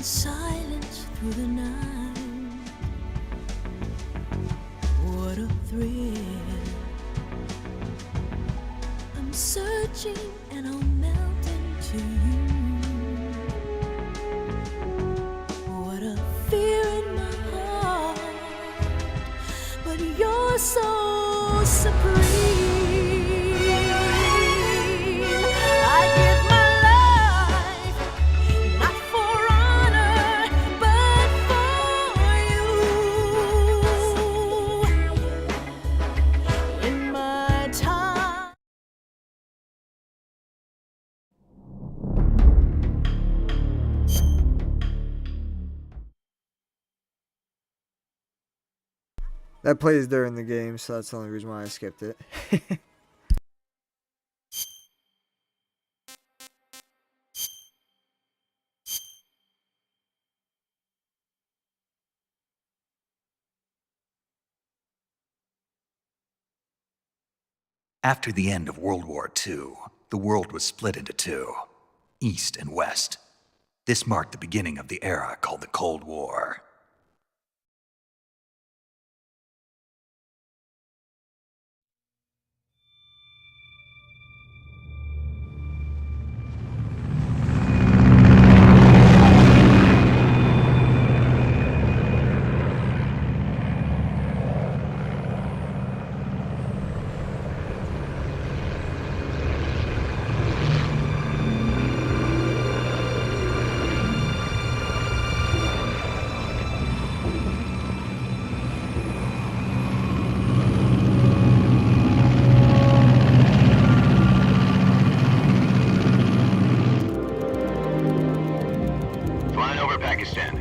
in silence through the night. What a thrill. I'm searching and I'll melt into you. What a fear in my heart, but you're so supreme. I give my life, not for honor, but for you. In my time. That plays during the game, so that's the only reason why I skipped it. After the end of World War II, the world was split into two, East and West. This marked the beginning of the era called the Cold War.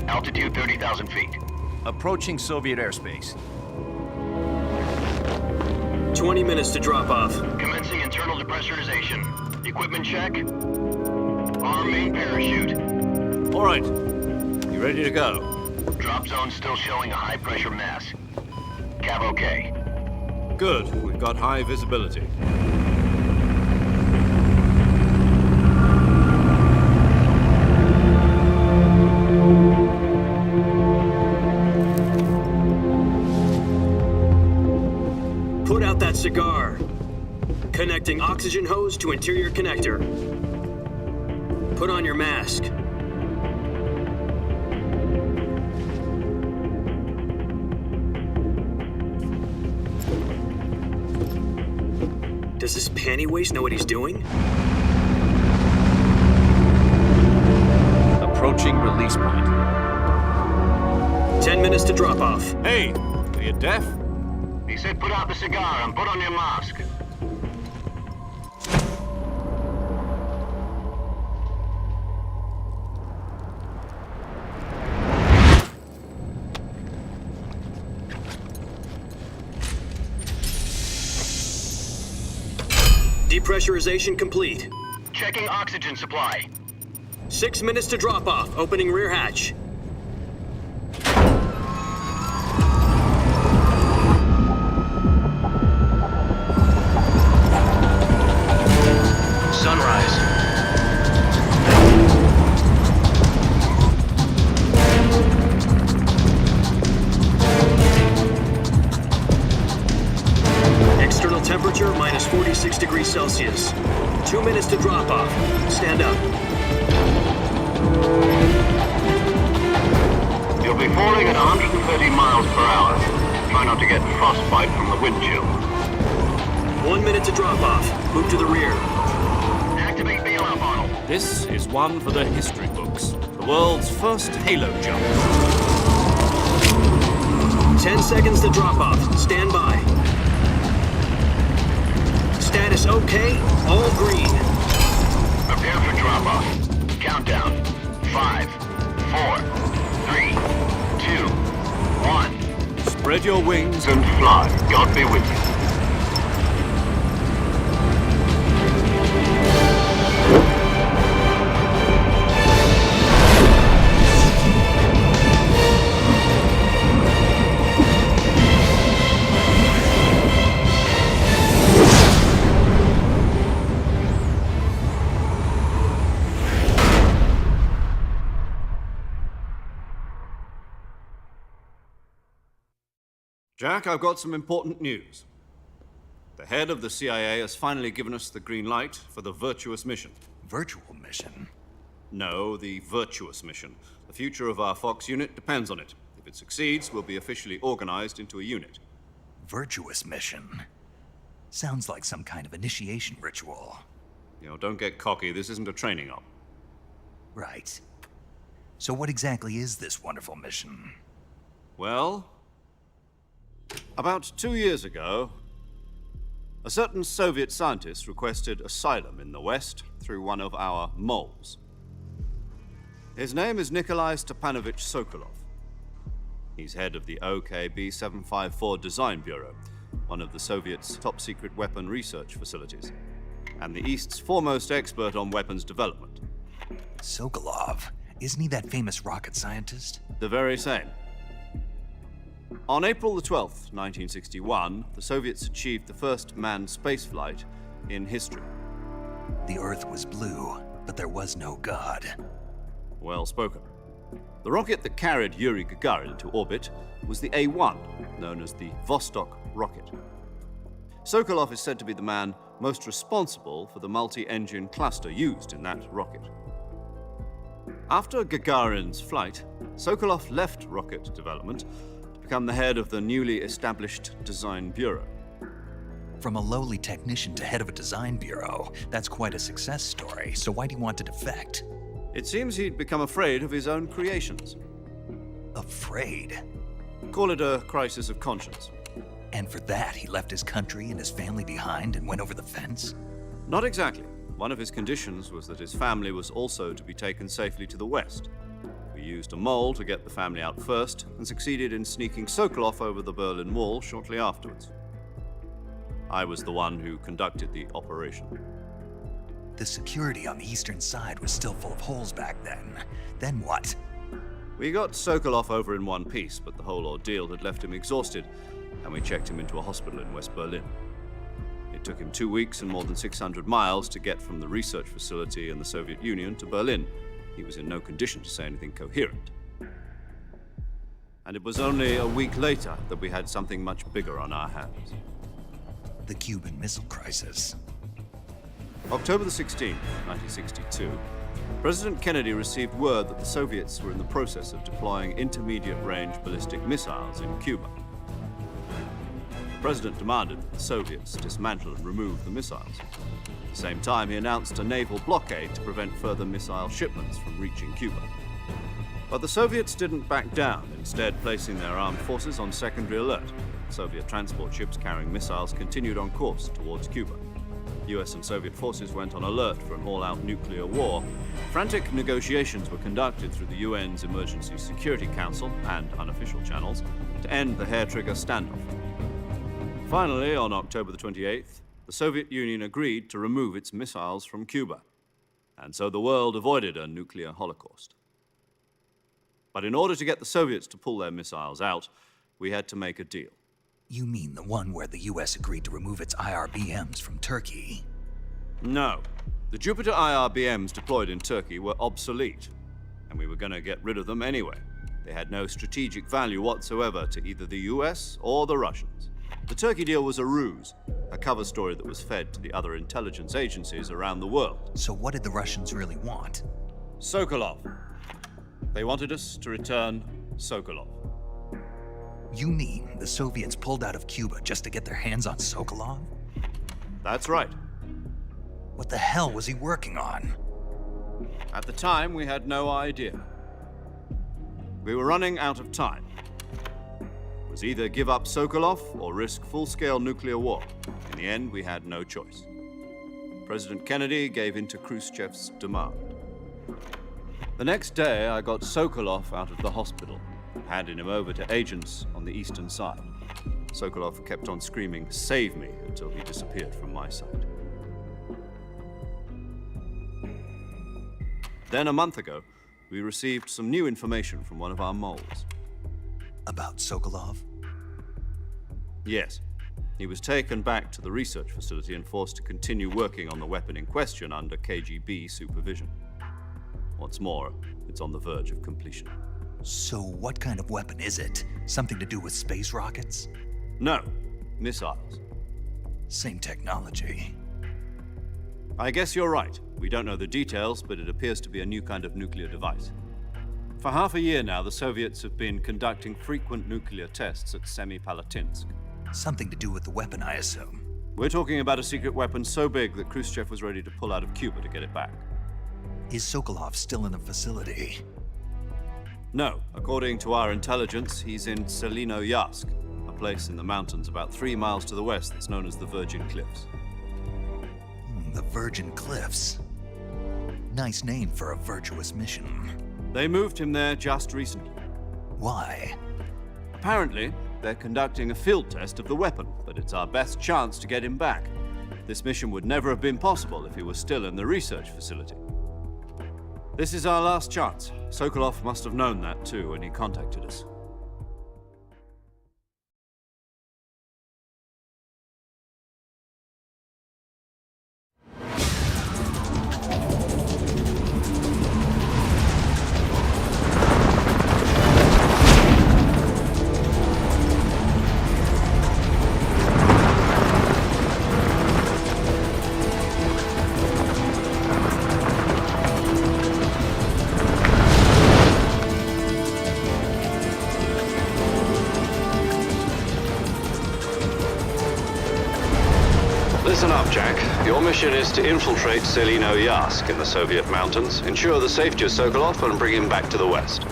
Altitude 30,000 feet. Approaching Soviet airspace. 20 minutes to drop off. Commencing internal depressurization. Equipment check. Arm main parachute. All right. You ready to go? Drop zone still showing a high pressure mass. Cav okay. Good. We've got high visibility. Put out that cigar. Connecting oxygen hose to interior connector. Put on your mask. Does this panty waste know what he's doing? Approaching release point. 10 minutes to drop off. Hey, are you deaf? He said put out the cigar and put on your mask. Depressurization complete. Checking oxygen supply. 6 minutes to drop off. Opening rear hatch. Sunrise. External temperature minus 46 degrees Celsius. 2 minutes to drop off. Stand up. You'll be falling at 130 miles per hour. Try not to get frostbite from the wind chill. 1 minute to drop off. Move to the rear. Activate bailout model. This is one for the history books. The world's first halo jump. 10 seconds to drop off. Stand by. Status okay. All green. Prepare for drop-off. Countdown. 5, 4, 3, 2, 1. Spread your wings And fly. God be with you. Jack, I've got some important news. The head of the CIA has finally given us the green light for the virtuous mission. Virtual mission? No, the virtuous mission. The future of our Fox unit depends on it. If it succeeds, we'll be officially organized into a unit. Virtuous mission? Sounds like some kind of initiation ritual. Don't get cocky. This isn't a training op. Right. So what exactly is this wonderful mission? Well, about 2 years ago, a certain Soviet scientist requested asylum in the West through one of our moles. His name is Nikolai Stepanovich Sokolov. He's head of the OKB 754 Design Bureau, one of the Soviets' top-secret weapon research facilities, and the East's foremost expert on weapons development. Sokolov? Isn't he that famous rocket scientist? The very same. On April the 12th, 1961, the Soviets achieved the first manned spaceflight in history. The Earth was blue, but there was no God. Well spoken. The rocket that carried Yuri Gagarin to orbit was the A-1, known as the Vostok rocket. Sokolov is said to be the man most responsible for the multi-engine cluster used in that rocket. After Gagarin's flight, Sokolov left rocket development to become the head of the newly established Design Bureau. From a lowly technician to head of a design bureau, that's quite a success story. So why do you want to defect? It seems he'd become afraid of his own creations. Afraid? Call it a crisis of conscience. And for that, he left his country and his family behind and went over the fence? Not exactly. One of his conditions was that his family was also to be taken safely to the West. We used a mole to get the family out first and succeeded in sneaking Sokolov over the Berlin Wall shortly afterwards. I was the one who conducted the operation. The security on the eastern side was still full of holes back then. Then what? We got Sokolov over in one piece, but the whole ordeal had left him exhausted, and we checked him into a hospital in West Berlin. It took him 2 weeks and more than 600 miles to get from the research facility in the Soviet Union to Berlin. He was in no condition to say anything coherent. And it was only a week later that we had something much bigger on our hands. The Cuban Missile Crisis. October the 16th, 1962, President Kennedy received word that the Soviets were in the process of deploying intermediate-range ballistic missiles in Cuba. The President demanded that the Soviets dismantle and remove the missiles. At the same time, he announced a naval blockade to prevent further missile shipments from reaching Cuba. But the Soviets didn't back down, instead placing their armed forces on secondary alert. Soviet transport ships carrying missiles continued on course towards Cuba. US and Soviet forces went on alert for an all-out nuclear war. Frantic negotiations were conducted through the UN's Emergency Security Council and unofficial channels to end the hair-trigger standoff. Finally, on October the 28th, the Soviet Union agreed to remove its missiles from Cuba, and so the world avoided a nuclear holocaust. But in order to get the Soviets to pull their missiles out, we had to make a deal. You mean the one where the US agreed to remove its IRBMs from Turkey? No. The Jupiter IRBMs deployed in Turkey were obsolete, and we were going to get rid of them anyway. They had no strategic value whatsoever to either the US or the Russians. The Turkey deal was a ruse, a cover story that was fed to the other intelligence agencies around the world. So what did the Russians really want? Sokolov. They wanted us to return Sokolov. You mean the Soviets pulled out of Cuba just to get their hands on Sokolov? That's right. What the hell was he working on? At the time, we had no idea. We were running out of time. It was either give up Sokolov or risk full-scale nuclear war. In the end, we had no choice. President Kennedy gave in to Khrushchev's demand. The next day, I got Sokolov out of the hospital, handing him over to agents on the eastern side. Sokolov kept on screaming, "Save me," until he disappeared from my sight. Then a month ago, we received some new information from one of our moles. About Sokolov? Yes. He was taken back to the research facility and forced to continue working on the weapon in question under KGB supervision. What's more, it's on the verge of completion. So what kind of weapon is it? Something to do with space rockets? No, missiles. Same technology. I guess you're right. We don't know the details, but it appears to be a new kind of nuclear device. For half a year now, the Soviets have been conducting frequent nuclear tests at Semipalatinsk. Something to do with the weapon, I assume. We're talking about a secret weapon so big that Khrushchev was ready to pull out of Cuba to get it back. Is Sokolov still in the facility? No, according to our intelligence, he's in Selino-Yarsk, a place in the mountains about 3 miles to the west that's known as the Virgin Cliffs. The Virgin Cliffs. Nice name for a virtuous mission. They moved him there just recently. Why? Apparently, they're conducting a field test of the weapon, but it's our best chance to get him back. This mission would never have been possible if he was still in the research facility. This is our last chance. Sokolov must have known that too when he contacted us. Listen up, Jack. Your mission is to infiltrate Selino-Yarsk in the Soviet mountains, ensure the safety of Sokolov, and bring him back to the West.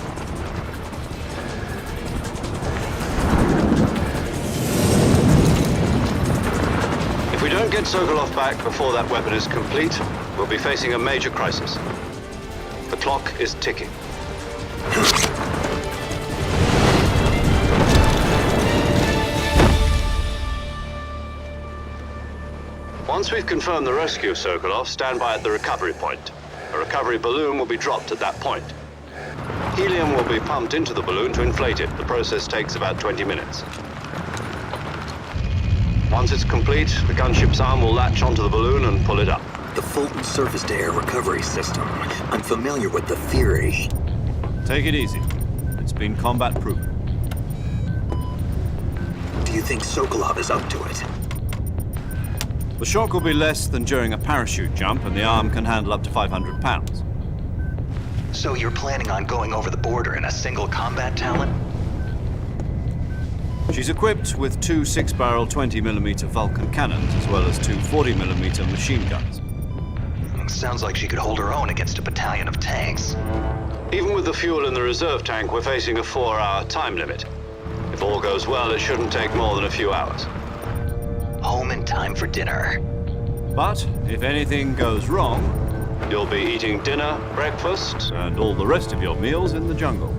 If we don't get Sokolov back before that weapon is complete, we'll be facing a major crisis. The clock is ticking. Once we've confirmed the rescue of Sokolov, stand by at the recovery point. A recovery balloon will be dropped at that point. Helium will be pumped into the balloon to inflate it. The process takes about 20 minutes. Once it's complete, the gunship's arm will latch onto the balloon and pull it up. The Fulton surface-to-air recovery system. I'm familiar with the theory. Take it easy. It's been combat-proven. Do you think Sokolov is up to it? The shock will be less than during a parachute jump, and the arm can handle up to 500 pounds. So you're planning on going over the border in a single combat talon? She's equipped with 2 6-barrel 20mm Vulcan cannons, as well as 2 40mm machine guns. Sounds like she could hold her own against a battalion of tanks. Even with the fuel in the reserve tank, we're facing a 4-hour time limit. If all goes well, it shouldn't take more than a few hours. Home in time for dinner. But if anything goes wrong, you'll be eating dinner, breakfast, and all the rest of your meals in the jungle.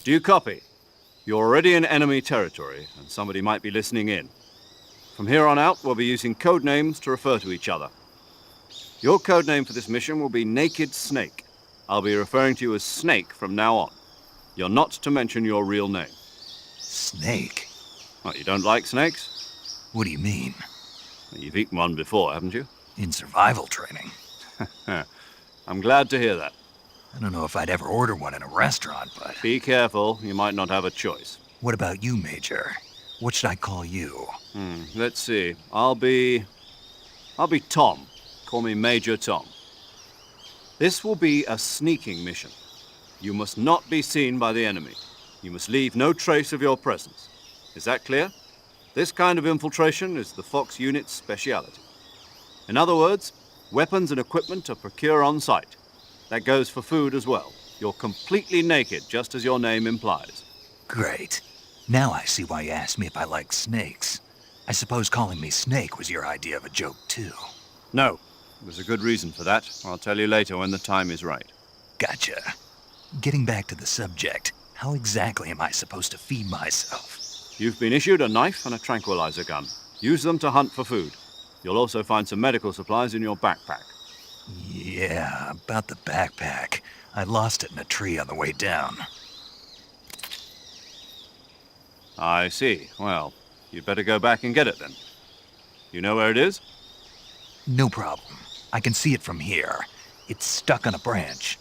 Do you copy? You're already in enemy territory, and somebody might be listening in. From here on out, we'll be using code names to refer to each other. Your code name for this mission will be Naked Snake. I'll be referring to you as Snake from now on. You're not to mention your real name. Snake? What, you don't like snakes? What do you mean? You've eaten one before, haven't you? In survival training? I'm glad to hear that. I don't know if I'd ever order one in a restaurant, but... Be careful, you might not have a choice. What about you, Major? What should I call you? Let's see. I'll be Tom. Call me Major Tom. This will be a sneaking mission. You must not be seen by the enemy. You must leave no trace of your presence. Is that clear? This kind of infiltration is the Fox unit's speciality. In other words, weapons and equipment are procured on site. That goes for food as well. You're completely naked, just as your name implies. Great. Now I see why you asked me if I like snakes. I suppose calling me Snake was your idea of a joke, too. No, there's a good reason for that. I'll tell you later when the time is right. Gotcha. Getting back to the subject, how exactly am I supposed to feed myself? You've been issued a knife and a tranquilizer gun. Use them to hunt for food. You'll also find some medical supplies in your backpack. Yeah, about the backpack. I lost it in a tree on the way down. I see. Well, you'd better go back and get it then. You know where it is? No problem. I can see it from here. It's stuck on a branch.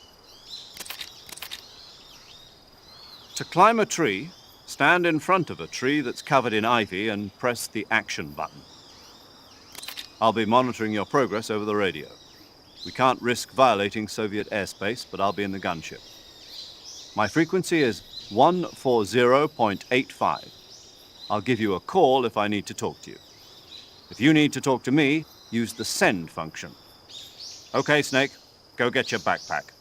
To climb a tree, stand in front of a tree that's covered in ivy and press the action button. I'll be monitoring your progress over the radio. We can't risk violating Soviet airspace, but I'll be in the gunship. My frequency is 140.85. I'll give you a call if I need to talk to you. If you need to talk to me, use the send function. Okay, Snake, go get your backpack.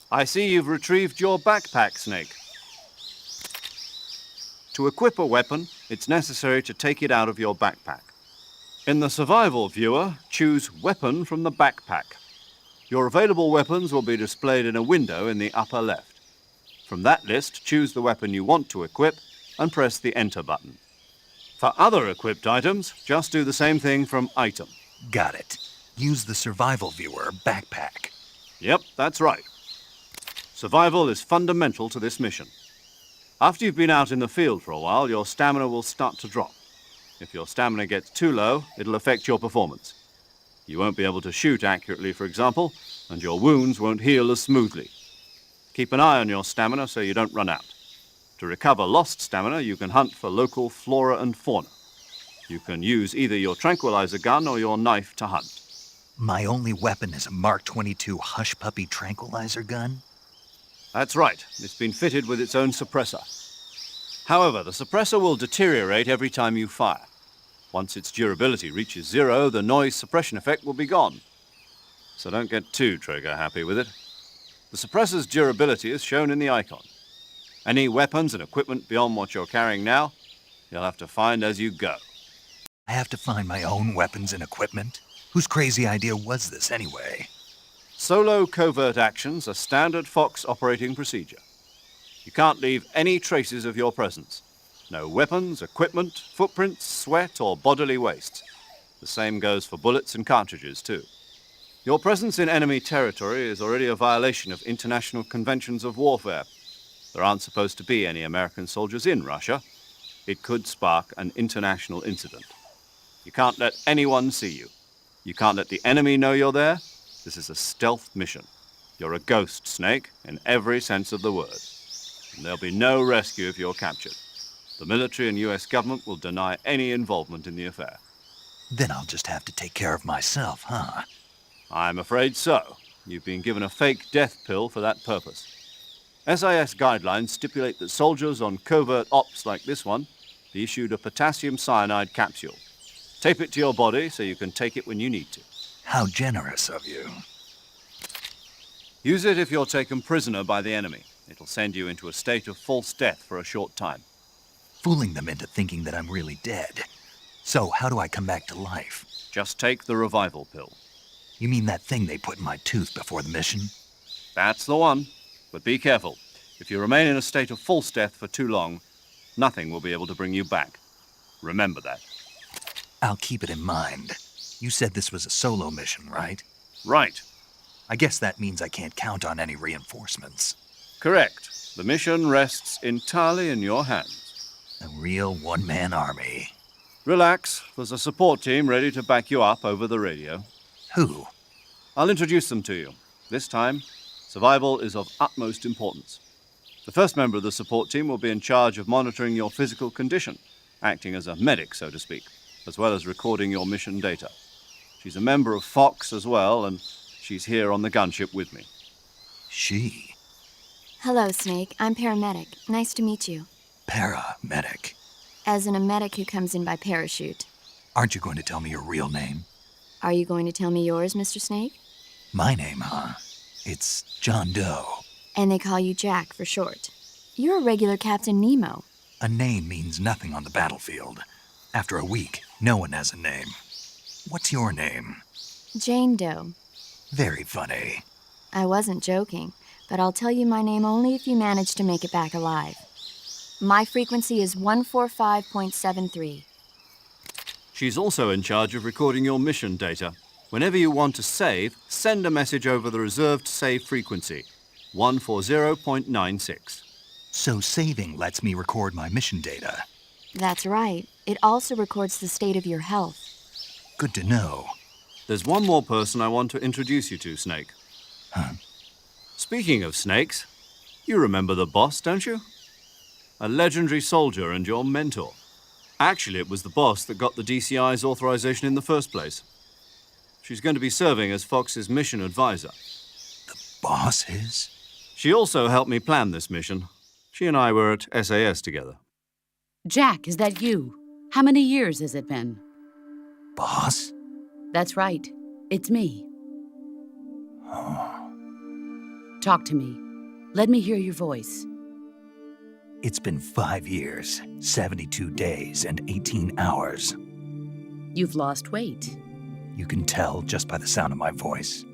I see you've retrieved your backpack, Snake. To equip a weapon, it's necessary to take it out of your backpack. In the survival viewer, choose Weapon from the backpack. Your available weapons will be displayed in a window in the upper left. From that list, choose the weapon you want to equip and press the Enter button. For other equipped items, just do the same thing from Item. Got it. Use the survival viewer backpack. Yep, that's right. Survival is fundamental to this mission. After you've been out in the field for a while, your stamina will start to drop. If your stamina gets too low, it'll affect your performance. You won't be able to shoot accurately, for example, and your wounds won't heal as smoothly. Keep an eye on your stamina so you don't run out. To recover lost stamina, you can hunt for local flora and fauna. You can use either your tranquilizer gun or your knife to hunt. My only weapon is a Mark 22 Hush Puppy tranquilizer gun? That's right. It's been fitted with its own suppressor. However, the suppressor will deteriorate every time you fire. Once its durability reaches 0, the noise suppression effect will be gone. So don't get too trigger happy with it. The suppressor's durability is shown in the icon. Any weapons and equipment beyond what you're carrying now, you'll have to find as you go. I have to find my own weapons and equipment? Whose crazy idea was this anyway? Solo covert actions are standard Fox operating procedure. You can't leave any traces of your presence. No weapons, equipment, footprints, sweat, or bodily waste. The same goes for bullets and cartridges, too. Your presence in enemy territory is already a violation of international conventions of warfare. There aren't supposed to be any American soldiers in Russia. It could spark an international incident. You can't let anyone see you. You can't let the enemy know you're there. This is a stealth mission. You're a ghost, Snake, in every sense of the word. And there'll be no rescue if you're captured. The military and US government will deny any involvement in the affair. Then I'll just have to take care of myself, huh? I'm afraid so. You've been given a fake death pill for that purpose. SIS guidelines stipulate that soldiers on covert ops like this one be issued a potassium cyanide capsule. Tape it to your body so you can take it when you need to. How generous of you. Use it if you're taken prisoner by the enemy. It'll send you into a state of false death for a short time. Fooling them into thinking that I'm really dead. So, how do I come back to life? Just take the revival pill. You mean that thing they put in my tooth before the mission? That's the one. But be careful. If you remain in a state of false death for too long, nothing will be able to bring you back. Remember that. I'll keep it in mind. You said this was a solo mission, right? Right. I guess that means I can't count on any reinforcements. Correct. The mission rests entirely in your hands. A real one-man army. Relax. There's a support team ready to back you up over the radio. Who? I'll introduce them to you. This time, survival is of utmost importance. The first member of the support team will be in charge of monitoring your physical condition, acting as a medic, so to speak, as well as recording your mission data. She's a member of Fox as well, and she's here on the gunship with me. She? Hello, Snake. I'm paramedic. Nice to meet you. Paramedic. As in a medic who comes in by parachute. Aren't you going to tell me your real name? Are you going to tell me yours, Mr. Snake? My name, huh? It's John Doe. And they call you Jack for short. You're a regular Captain Nemo. A name means nothing on the battlefield. After a week, no one has a name. What's your name? Jane Doe. Very funny. I wasn't joking, but I'll tell you my name only if you manage to make it back alive. My frequency is 145.73. She's also in charge of recording your mission data. Whenever you want to save, send a message over the reserved save frequency, 140.96. So saving lets me record my mission data. That's right. It also records the state of your health. Good to know. There's one more person I want to introduce you to, Snake. Huh? Speaking of snakes, you remember the boss, don't you? A legendary soldier and your mentor. Actually, it was the boss that got the DCI's authorization in the first place. She's going to be serving as Fox's mission advisor. The boss is? She also helped me plan this mission. She and I were at SAS together. Jack, is that you? How many years has it been? Boss? That's right. It's me. Talk to me. Let me hear your voice. It's been 5 years, 72 days, and 18 hours. You've lost weight. You can tell just by the sound of my voice.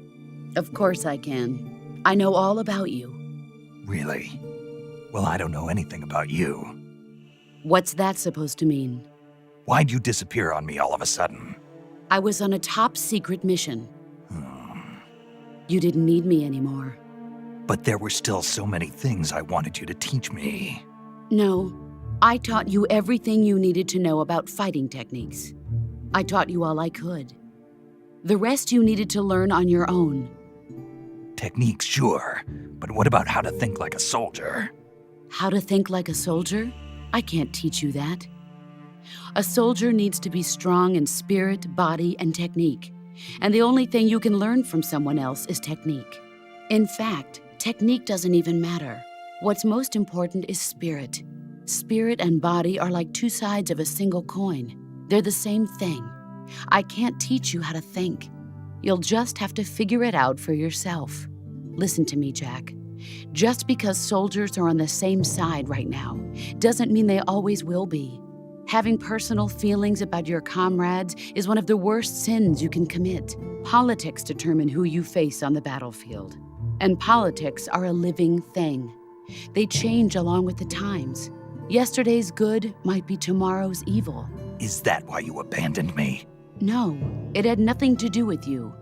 Of course I can. I know all about you. Really? Well, I don't know anything about you. What's that supposed to mean? Why'd you disappear on me all of a sudden? I was on a top-secret mission. You didn't need me anymore. But there were still so many things I wanted you to teach me. No, I taught you everything you needed to know about fighting techniques. I taught you all I could. The rest you needed to learn on your own. Techniques, sure. But what about how to think like a soldier? How to think like a soldier? I can't teach you that. A soldier needs to be strong in spirit, body, and technique. And the only thing you can learn from someone else is technique. In fact, technique doesn't even matter. What's most important is spirit. Spirit and body are like two sides of a single coin. They're the same thing. I can't teach you how to think. You'll just have to figure it out for yourself. Listen to me, Jack. Just because soldiers are on the same side right now doesn't mean they always will be. Having personal feelings about your comrades is one of the worst sins you can commit. Politics determine who you face on the battlefield. And politics are a living thing. They change along with the times. Yesterday's good might be tomorrow's evil. Is that why you abandoned me? No, it had nothing to do with you.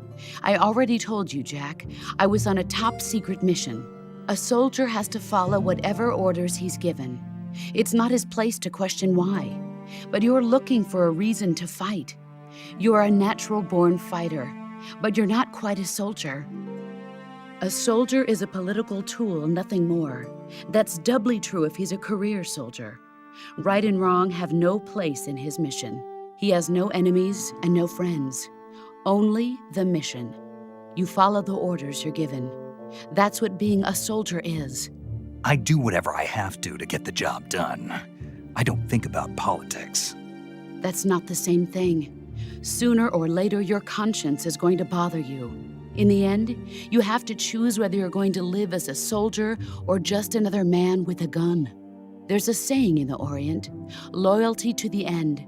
I already told you, Jack. I was on a top-secret mission. A soldier has to follow whatever orders he's given. It's not his place to question why. But you're looking for a reason to fight. You are a natural-born fighter, but you're not quite a soldier. A soldier is a political tool, nothing more. That's doubly true if he's a career soldier. Right and wrong have no place in his mission. He has no enemies and no friends. Only the mission. You follow the orders you're given. That's what being a soldier is. I do whatever I have to get the job done. I don't think about politics. That's not the same thing. Sooner or later, your conscience is going to bother you. In the end, you have to choose whether you're going to live as a soldier or just another man with a gun. There's a saying in the Orient, loyalty to the end.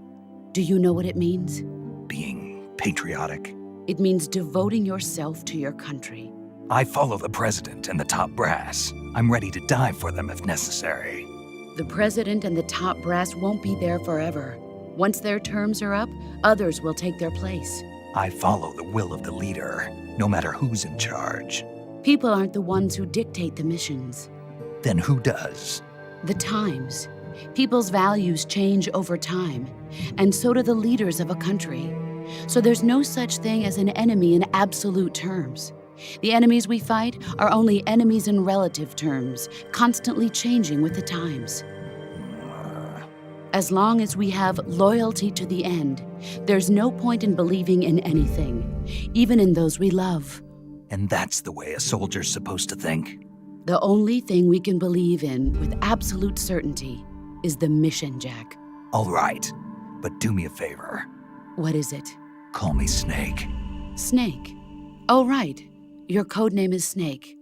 Do you know what it means? Being patriotic. It means devoting yourself to your country. I follow the president and the top brass. I'm ready to die for them if necessary. The president and the top brass won't be there forever. Once their terms are up, others will take their place. I follow the will of the leader, no matter who's in charge. People aren't the ones who dictate the missions. Then who does? The times. People's values change over time, and so do the leaders of a country. So there's no such thing as an enemy in absolute terms. The enemies we fight are only enemies in relative terms, constantly changing with the times. As long as we have loyalty to the end, there's no point in believing in anything, even in those we love. And that's the way a soldier's supposed to think? The only thing we can believe in with absolute certainty is the mission, Jack. All right, but do me a favor. What is it? Call me Snake. Snake. Oh, right. Your code name is Snake.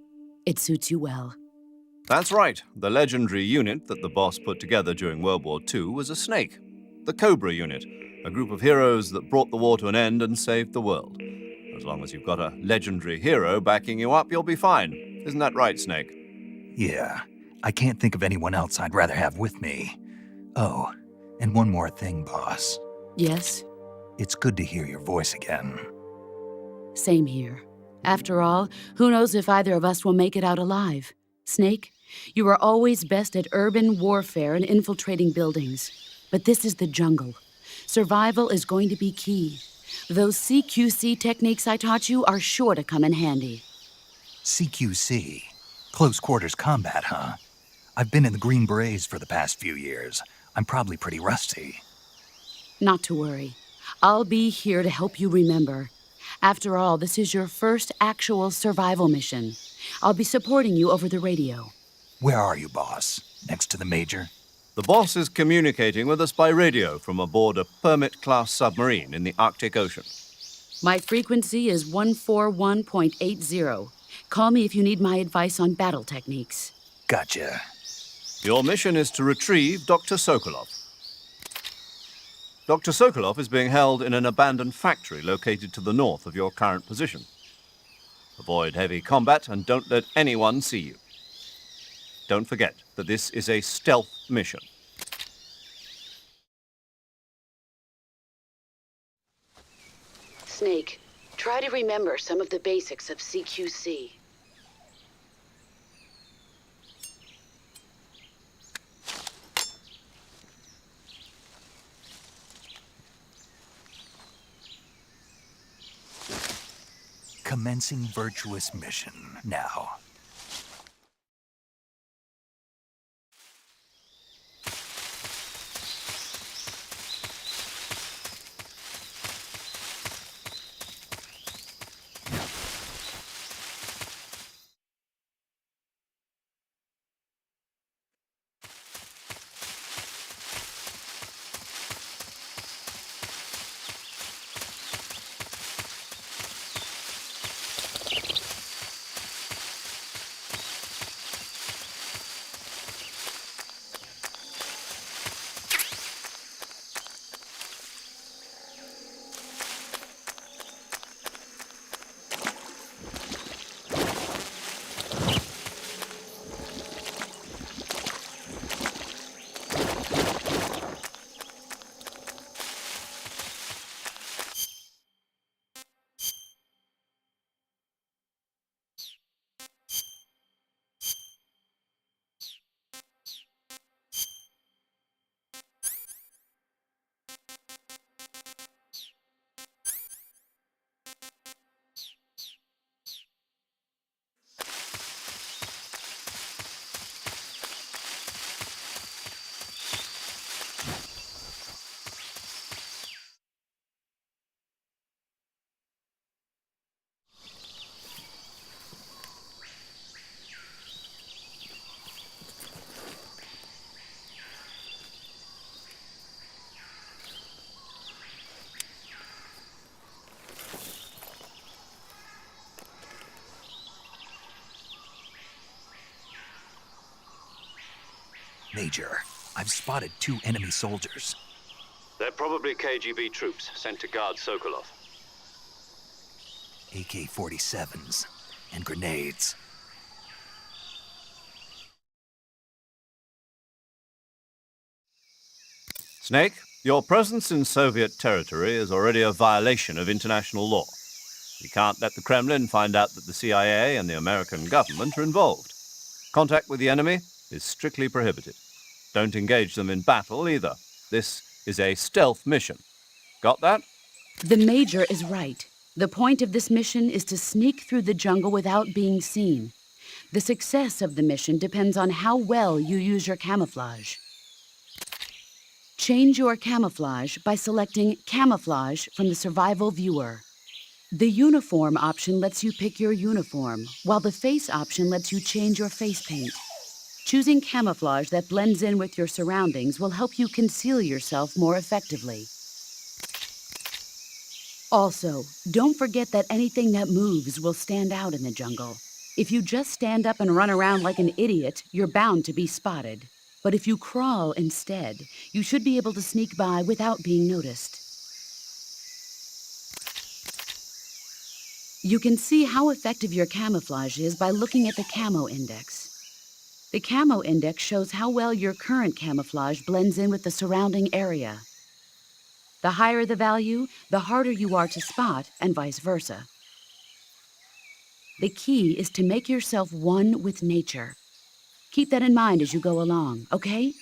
It suits you well. That's right. The legendary unit that the boss put together during World War II was a snake. The Cobra unit, a group of heroes that brought the war to an end and saved the world. As long as you've got a legendary hero backing you up, you'll be fine. Isn't that right, Snake? Yeah, I can't think of anyone else I'd rather have with me. Oh, and one more thing, boss. Yes? It's good to hear your voice again. Same here. After all, who knows if either of us will make it out alive? Snake, you are always best at urban warfare and infiltrating buildings. But this is the jungle. Survival is going to be key. Those CQC techniques I taught you are sure to come in handy. CQC? Close quarters combat, huh? I've been in the Green Berets for the past few years. I'm probably pretty rusty. Not to worry. I'll be here to help you remember. After all, this is your first actual survival mission. I'll be supporting you over the radio. Where are you, boss? Next to the Major? The boss is communicating with us by radio from aboard a Permit-class submarine in the Arctic Ocean. My frequency is 141.80. Call me if you need my advice on battle techniques. Gotcha. Your mission is to retrieve Dr. Sokolov. Dr. Sokolov is being held in an abandoned factory located to the north of your current position. Avoid heavy combat and don't let anyone see you. Don't forget that this is a stealth mission. Snake, try to remember some of the basics of CQC. Commencing virtuous mission now. Major, I've spotted 2 enemy soldiers. They're probably KGB troops sent to guard Sokolov. AK-47s and grenades. Snake, your presence in Soviet territory is already a violation of international law. We can't let the Kremlin find out that the CIA and the American government are involved. Contact with the enemy is strictly prohibited. Don't engage them in battle either. This is a stealth mission. Got that? The Major is right. The point of this mission is to sneak through the jungle without being seen. The success of the mission depends on how well you use your camouflage. Change your camouflage by selecting Camouflage from the Survival Viewer. The Uniform option lets you pick your uniform, while the Face option lets you change your face paint. Choosing camouflage that blends in with your surroundings will help you conceal yourself more effectively. Also, don't forget that anything that moves will stand out in the jungle. If you just stand up and run around like an idiot, you're bound to be spotted. But if you crawl instead, you should be able to sneak by without being noticed. You can see how effective your camouflage is by looking at the Camo Index. The Camo Index shows how well your current camouflage blends in with the surrounding area. The higher the value, the harder you are to spot, and vice versa. The key is to make yourself one with nature. Keep that in mind as you go along, okay?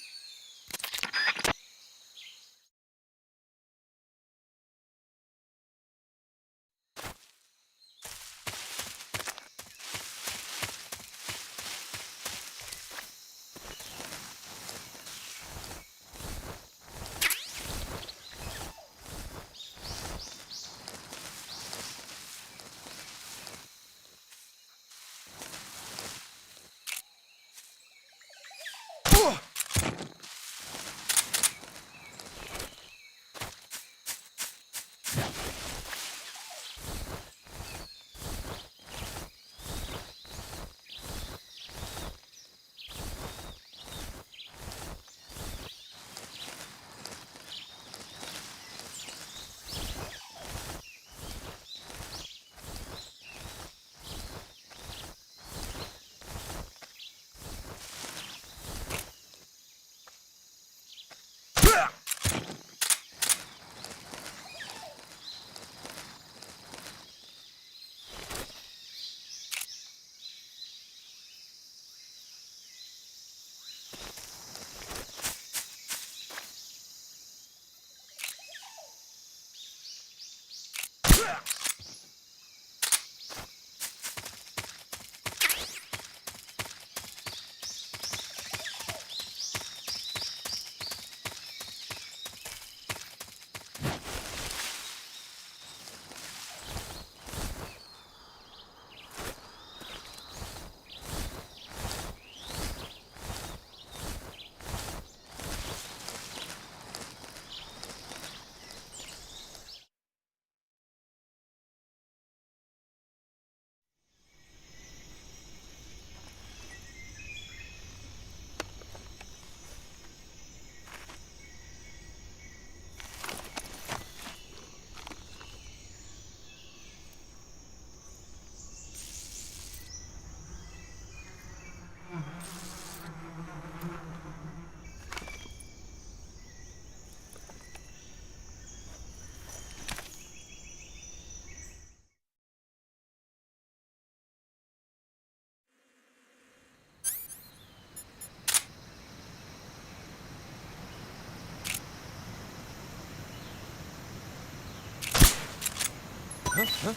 Who's that?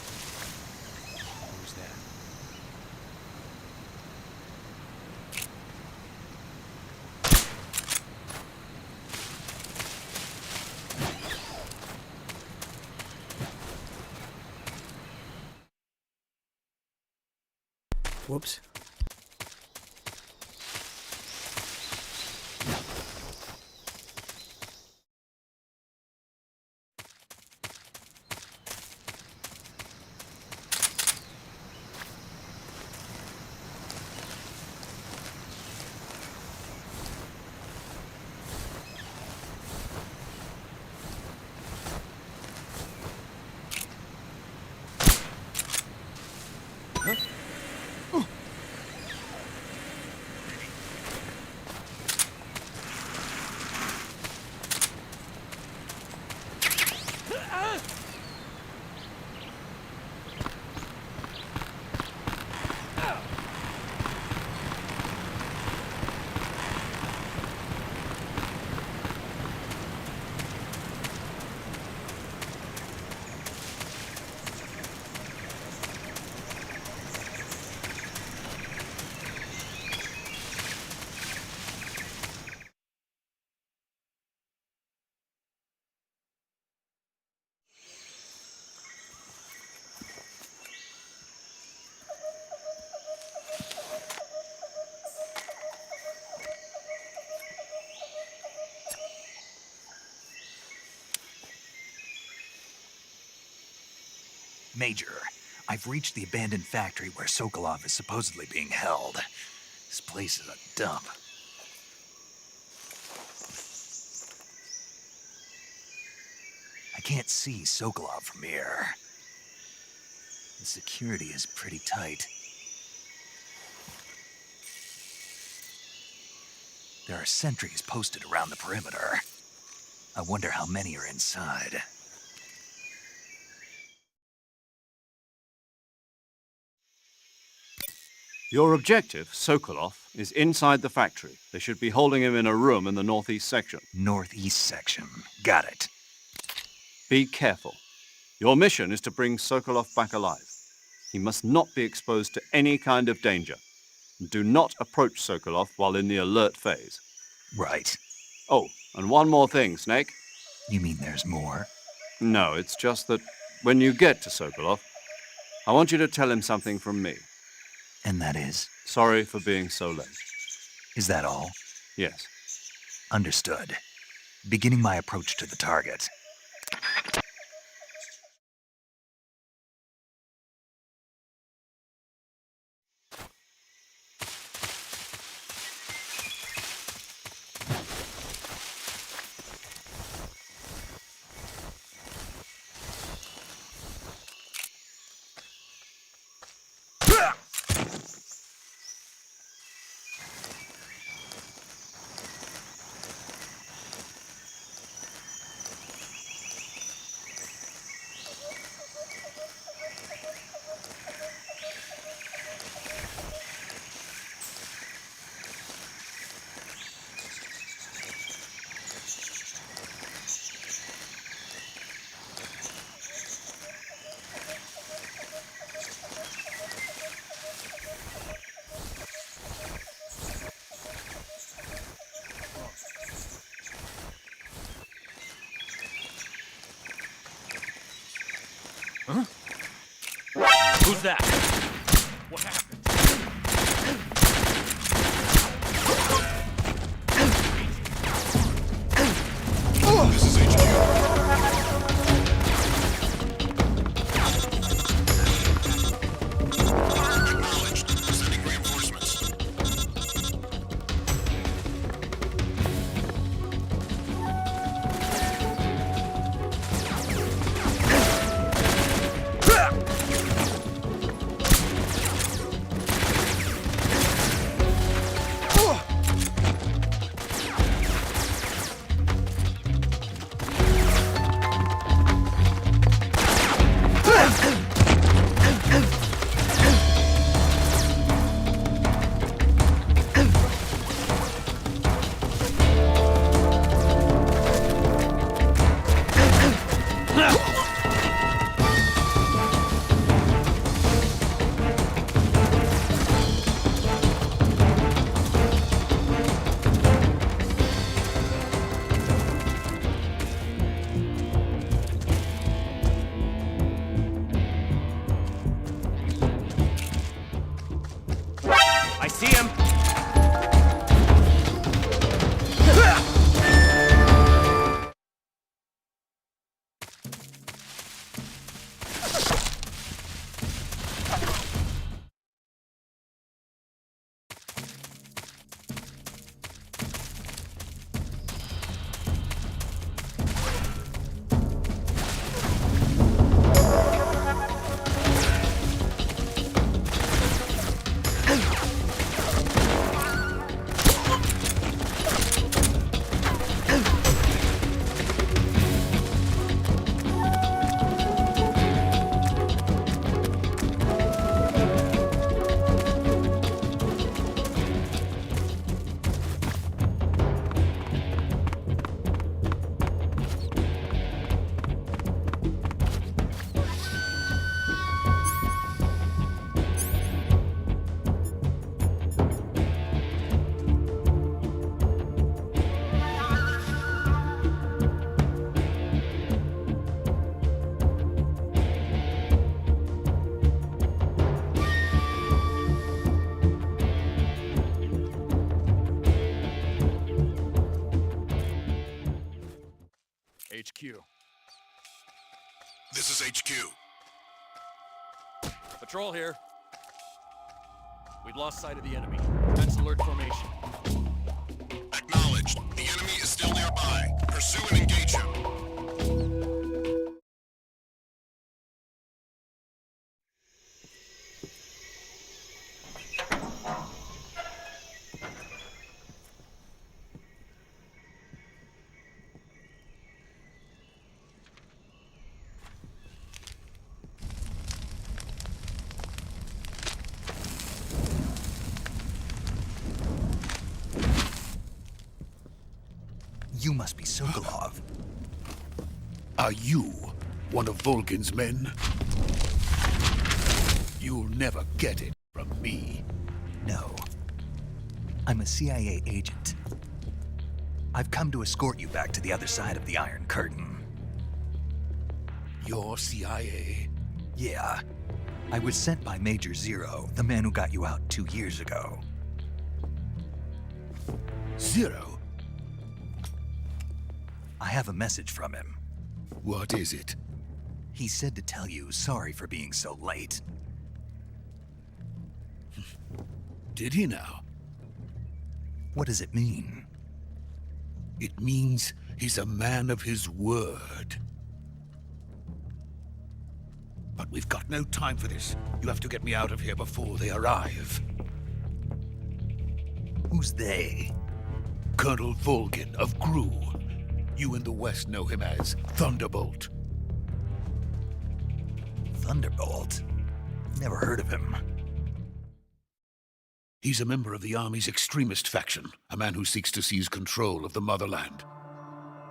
Whoops. Major, I've reached the abandoned factory where Sokolov is supposedly being held. This place is a dump. I can't see Sokolov from here. The security is pretty tight. There are sentries posted around the perimeter. I wonder how many are inside. Your objective, Sokolov, is inside the factory. They should be holding him in a room in the northeast section. Northeast section. Got it. Be careful. Your mission is to bring Sokolov back alive. He must not be exposed to any kind of danger. Do not approach Sokolov while in the alert phase. Right. Oh, and one more thing, Snake. You mean there's more? No, it's just that when you get to Sokolov, I want you to tell him something from me. And that is? Sorry for being so late. Is that all? Yes. Understood. Beginning my approach to the target. Who's that? What happened? This is HQ. Acknowledged. Sending reinforcements. I see him. HQ. This is HQ. Patrol here. We've lost sight of the enemy. Defense alert formation. Acknowledged. The enemy is still nearby. Pursue and engage him. You must be Sokolov. Are you one of Volgin's men? You'll never get it from me. No. I'm a CIA agent. I've come to escort you back to the other side of the Iron Curtain. You're CIA? Yeah. I was sent by Major Zero, the man who got you out 2 years ago. Zero? I have a message from him. What is it? He said to tell you sorry for being so late. Did he now? What does it mean? It means he's a man of his word. But we've got no time for this. You have to get me out of here before they arrive. Who's they? Colonel Volgin of GRU. You in the West know him as Thunderbolt. Thunderbolt? Never heard of him. He's a member of the Army's extremist faction, a man who seeks to seize control of the motherland.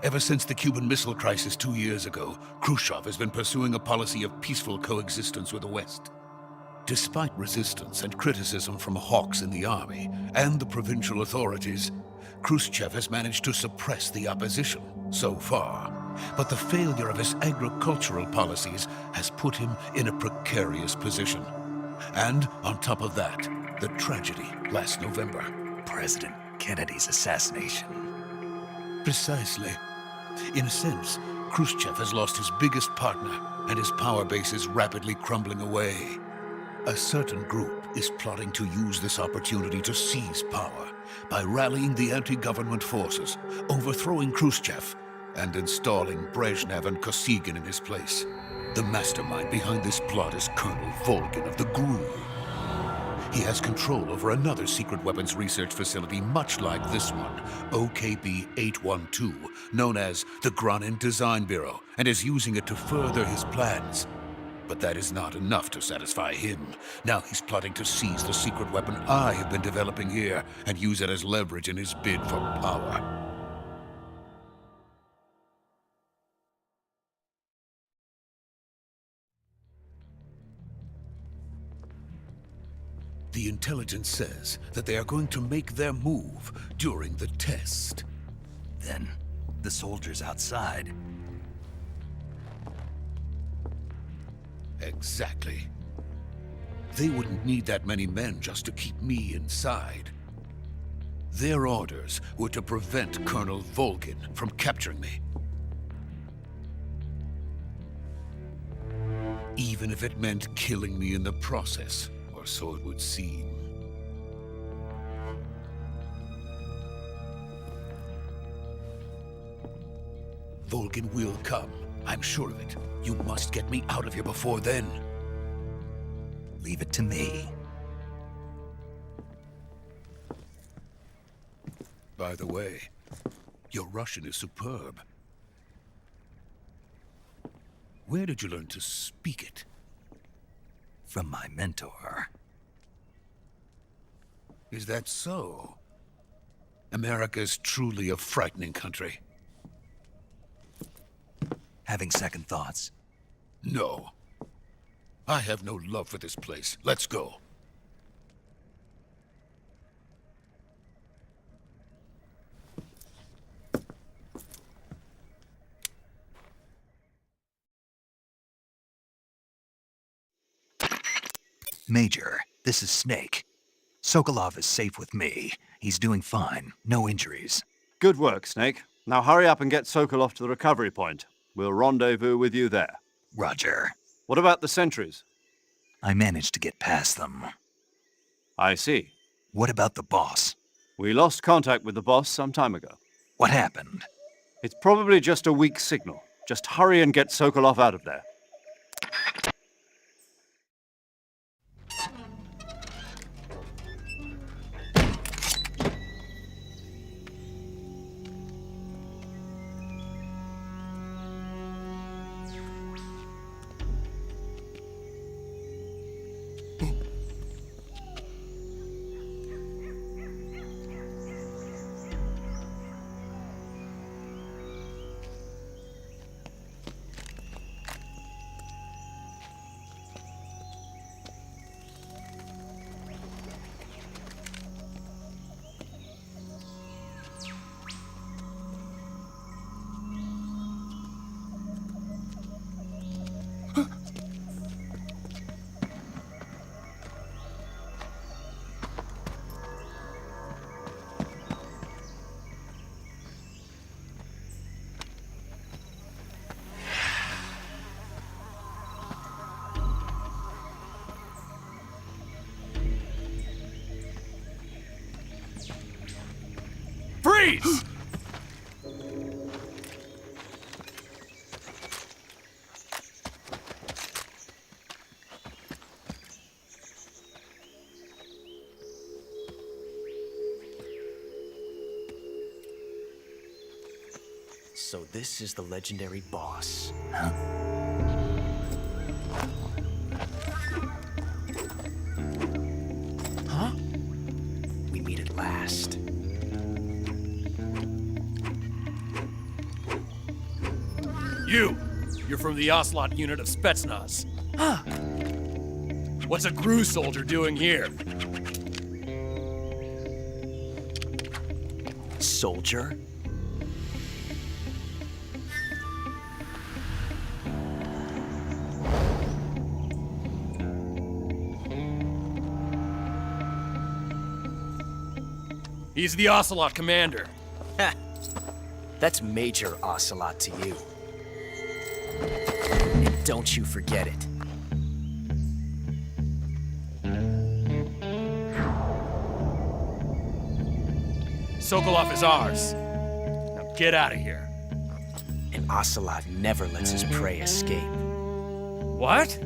Ever since the Cuban Missile Crisis 2 years ago, Khrushchev has been pursuing a policy of peaceful coexistence with the West. Despite resistance and criticism from hawks in the army and the provincial authorities, Khrushchev has managed to suppress the opposition so far. But the failure of his agricultural policies has put him in a precarious position. And on top of that, the tragedy last November. President Kennedy's assassination. Precisely. In a sense, Khrushchev has lost his biggest partner, and his power base is rapidly crumbling away. A certain group is plotting to use this opportunity to seize power by rallying the anti-government forces, overthrowing Khrushchev, and installing Brezhnev and Kosygin in his place. The mastermind behind this plot is Colonel Volgin of the GRU. He has control over another secret weapons research facility much like this one, OKB-812, known as the Granin Design Bureau, and is using it to further his plans. But that is not enough to satisfy him. Now he's plotting to seize the secret weapon I have been developing here and use it as leverage in his bid for power. The intelligence says that they are going to make their move during the test. Then, the soldiers outside. Exactly. They wouldn't need that many men just to keep me inside. Their orders were to prevent Colonel Volgin from capturing me. Even if it meant killing me in the process, or so it would seem. Volgin will come. I'm sure of it. You must get me out of here before then. Leave it to me. By the way, your Russian is superb. Where did you learn to speak it? From my mentor. Is that so? America's truly a frightening country. Having second thoughts? No. I have no love for this place. Let's go. Major, this is Snake. Sokolov is safe with me. He's doing fine. No injuries. Good work, Snake. Now hurry up and get Sokolov to the recovery point. We'll rendezvous with you there. Roger. What about the sentries? I managed to get past them. I see. What about the boss? We lost contact with the boss some time ago. What happened? It's probably just a weak signal. Just hurry and get Sokolov out of there. Freeze! So this is the legendary boss. Huh? We meet at last. You're from the Ocelot unit of Spetsnaz. Huh. What's a GRU soldier doing here? Soldier? He's the Ocelot commander. Ha! That's Major Ocelot to you. And don't you forget it. Sokolov is ours. Now get out of here. And Ocelot never lets his prey escape. What?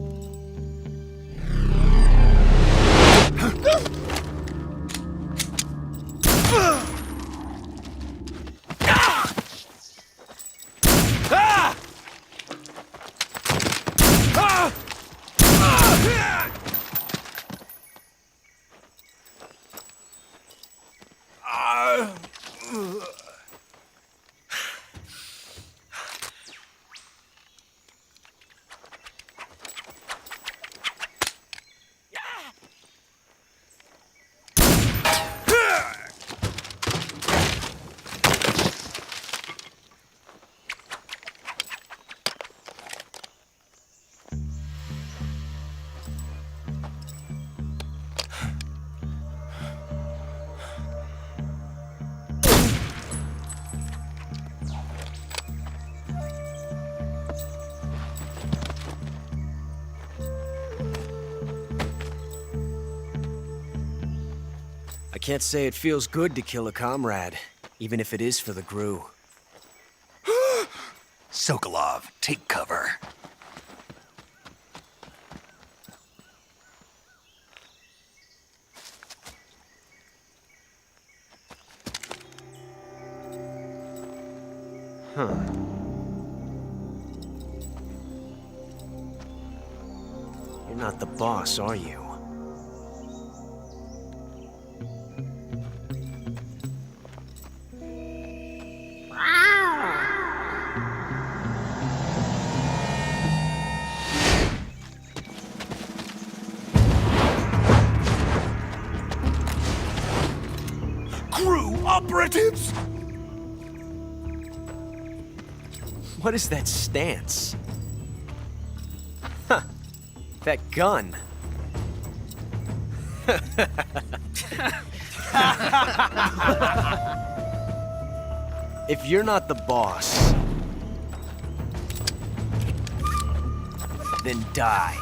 I can't say it feels good to kill a comrade, even if it is for the GRU. Sokolov, take cover. Huh. You're not the boss, are you? GRU operatives! What is that stance? Huh. That gun. If you're not the boss, then die.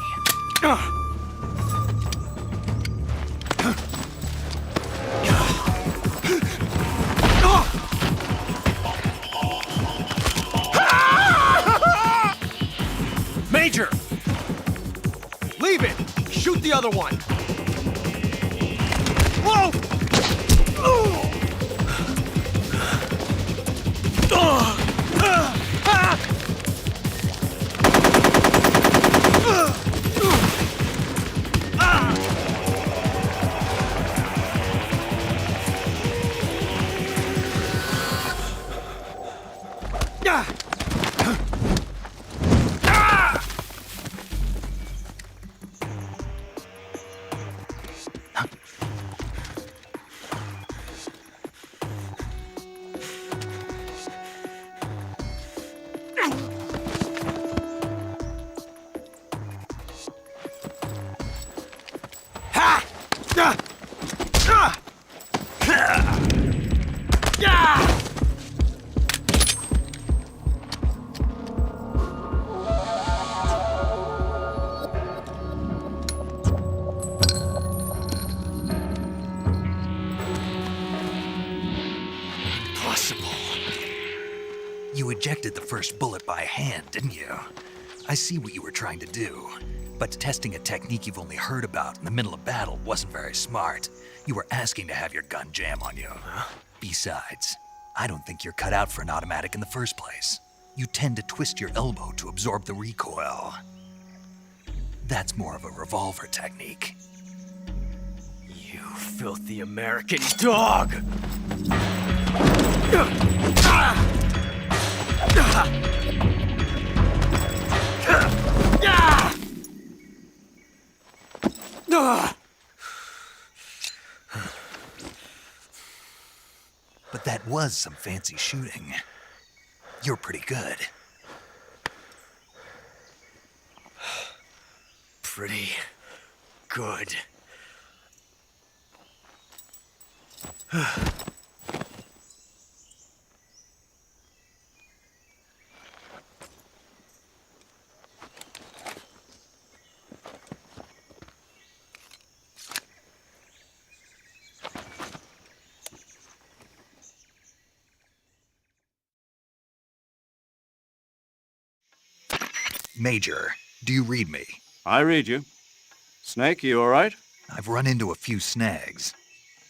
another one! Whoa! You ejected the first bullet by hand, didn't you? I see what you were trying to do. But testing a technique you've only heard about in the middle of battle wasn't very smart. You were asking to have your gun jam on you. Besides, I don't think you're cut out for an automatic in the first place. You tend to twist your elbow to absorb the recoil. That's more of a revolver technique. You filthy American dog! But that was some fancy shooting. You're pretty good. Pretty good. Major, do you read me? I read you. Snake, you all right? I've run into a few snags.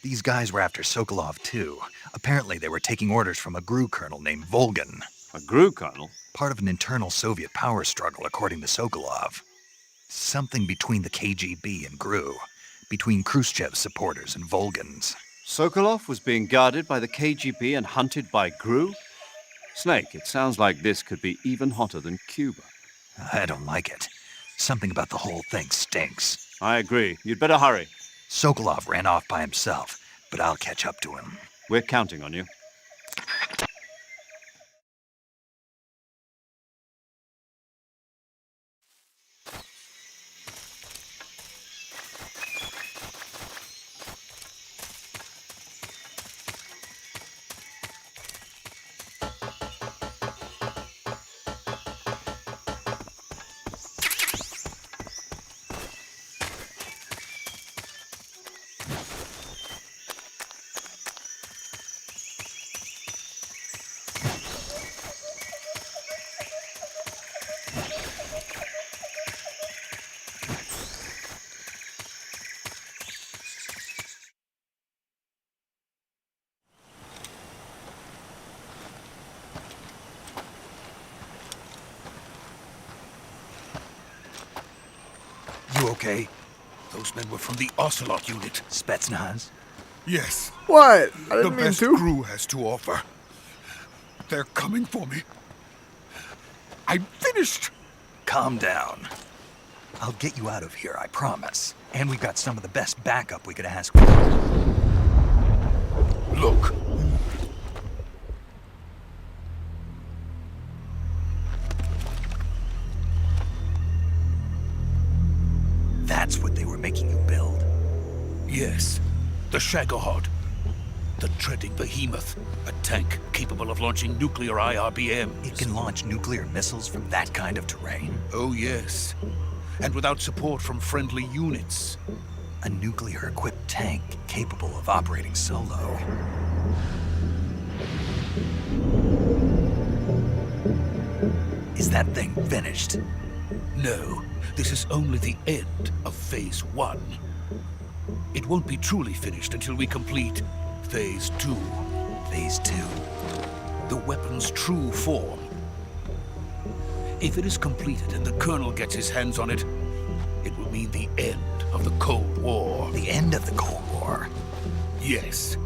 These guys were after Sokolov too. Apparently they were taking orders from a GRU colonel named Volgan. A GRU colonel? Part of an internal Soviet power struggle, according to Sokolov. Something between the KGB and GRU. Between Khrushchev's supporters and Volgan's. Sokolov was being guarded by the KGB and hunted by GRU? Snake, it sounds like this could be even hotter than Cuba. I don't like it. Something about the whole thing stinks. I agree. You'd better hurry. Sokolov ran off by himself, but I'll catch up to him. We're counting on you. You okay? Those men were from the Ocelot unit. Spetsnaz? Yes. What? I The didn't mean best to. GRU has to offer. They're coming for me. I'm finished. Calm down. I'll get you out of here, I promise. And we've got some of the best backup we could ask for. Look. That's what they were making you build. Yes. The Shagohod. The treading behemoth. A tank capable of launching nuclear IRBMs. It can launch nuclear missiles from that kind of terrain. Oh, yes. And without support from friendly units. A nuclear-equipped tank capable of operating solo. Is that thing finished? No. this is only the end of Phase 1. It won't be truly finished until we complete Phase 2. Phase 2. The weapon's true form. If it is completed and the Colonel gets his hands on it, it will mean the end of the Cold War. The end of the Cold War? Yes.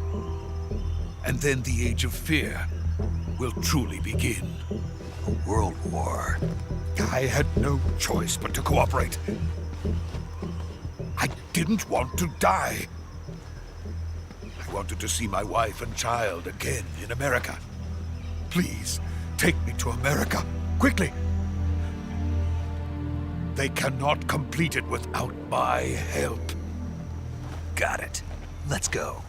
And then the Age of Fear will truly begin. A world war. I had no choice but to cooperate. I didn't want to die. I wanted to see my wife and child again in America. Please, take me to America, quickly. They cannot complete it without my help. Got it. Let's go.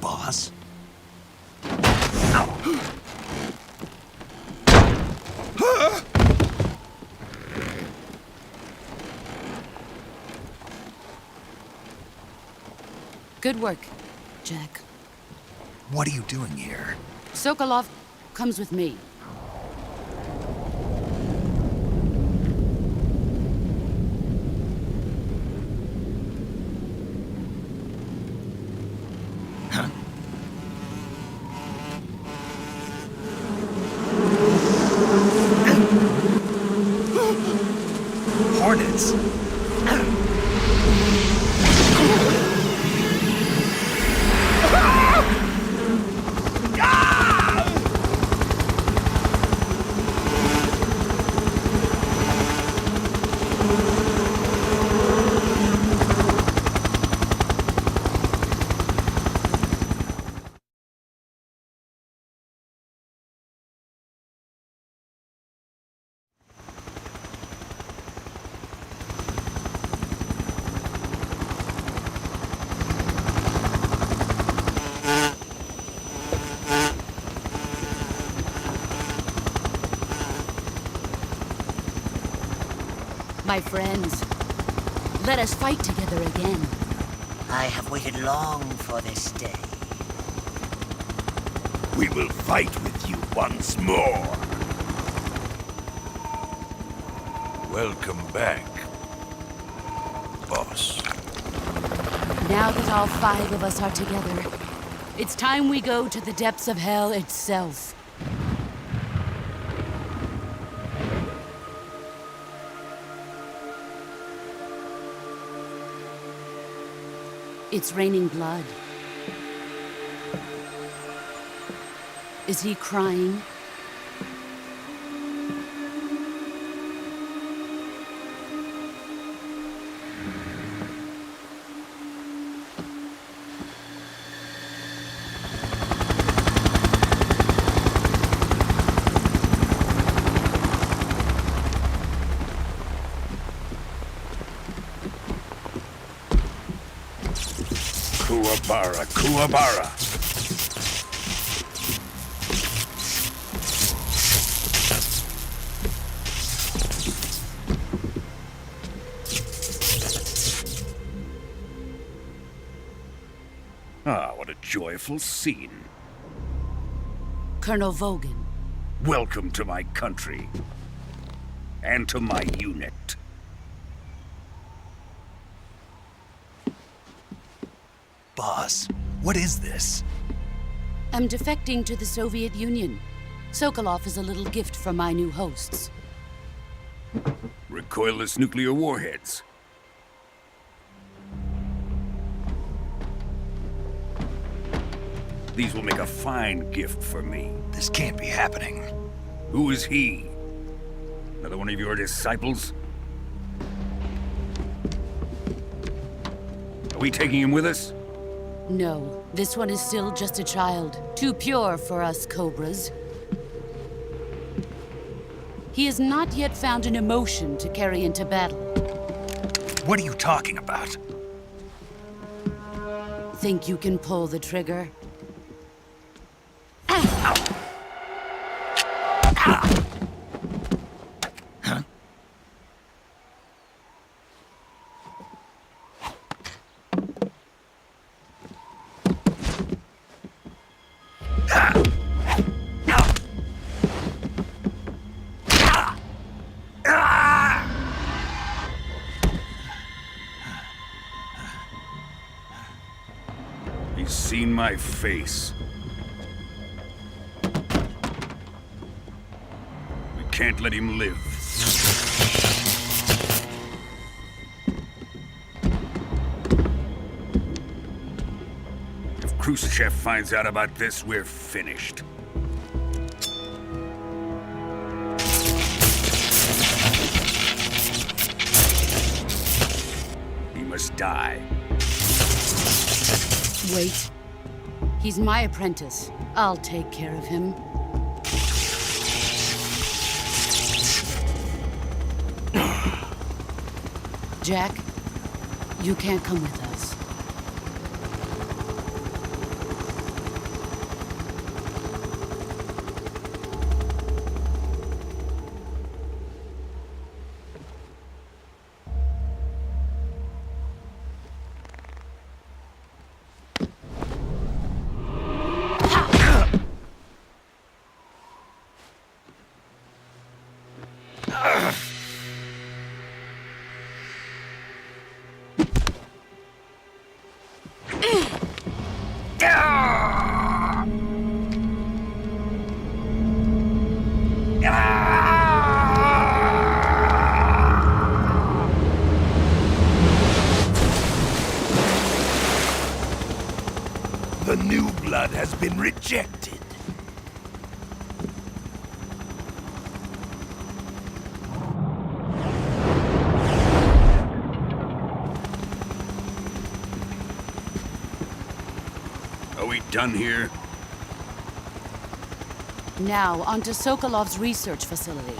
Boss? Good work, Jack. What are you doing here? Sokolov comes with me. Hornets! My friends, let us fight together again. I have waited long for this day. We will fight with you once more. Welcome back, boss. Now that all 5 of us are together, it's time we go to the depths of hell itself. It's raining blood. Is he crying? Kuwabara, Kuwabara. Ah, what a joyful scene. Colonel Vogan. Welcome to my country. And to my unit. Boss, What is this? I'm defecting to the Soviet Union. Sokolov is a little gift from my new hosts. Recoilless nuclear warheads. These will make a fine gift for me. This can't be happening. Who is he? Another one of your disciples? Are we taking him with us? No, this one is still just a child. Too pure for us Cobras. He has not yet found an emotion to carry into battle. What are you talking about? Think you can pull the trigger? He's seen my face. We can't let him live. If Khrushchev finds out about this, we're finished. He must die. Wait. He's my apprentice. I'll take care of him. Jack, you can't come with us. The new blood has been rejected. Are we done here? Now, onto Sokolov's research facility.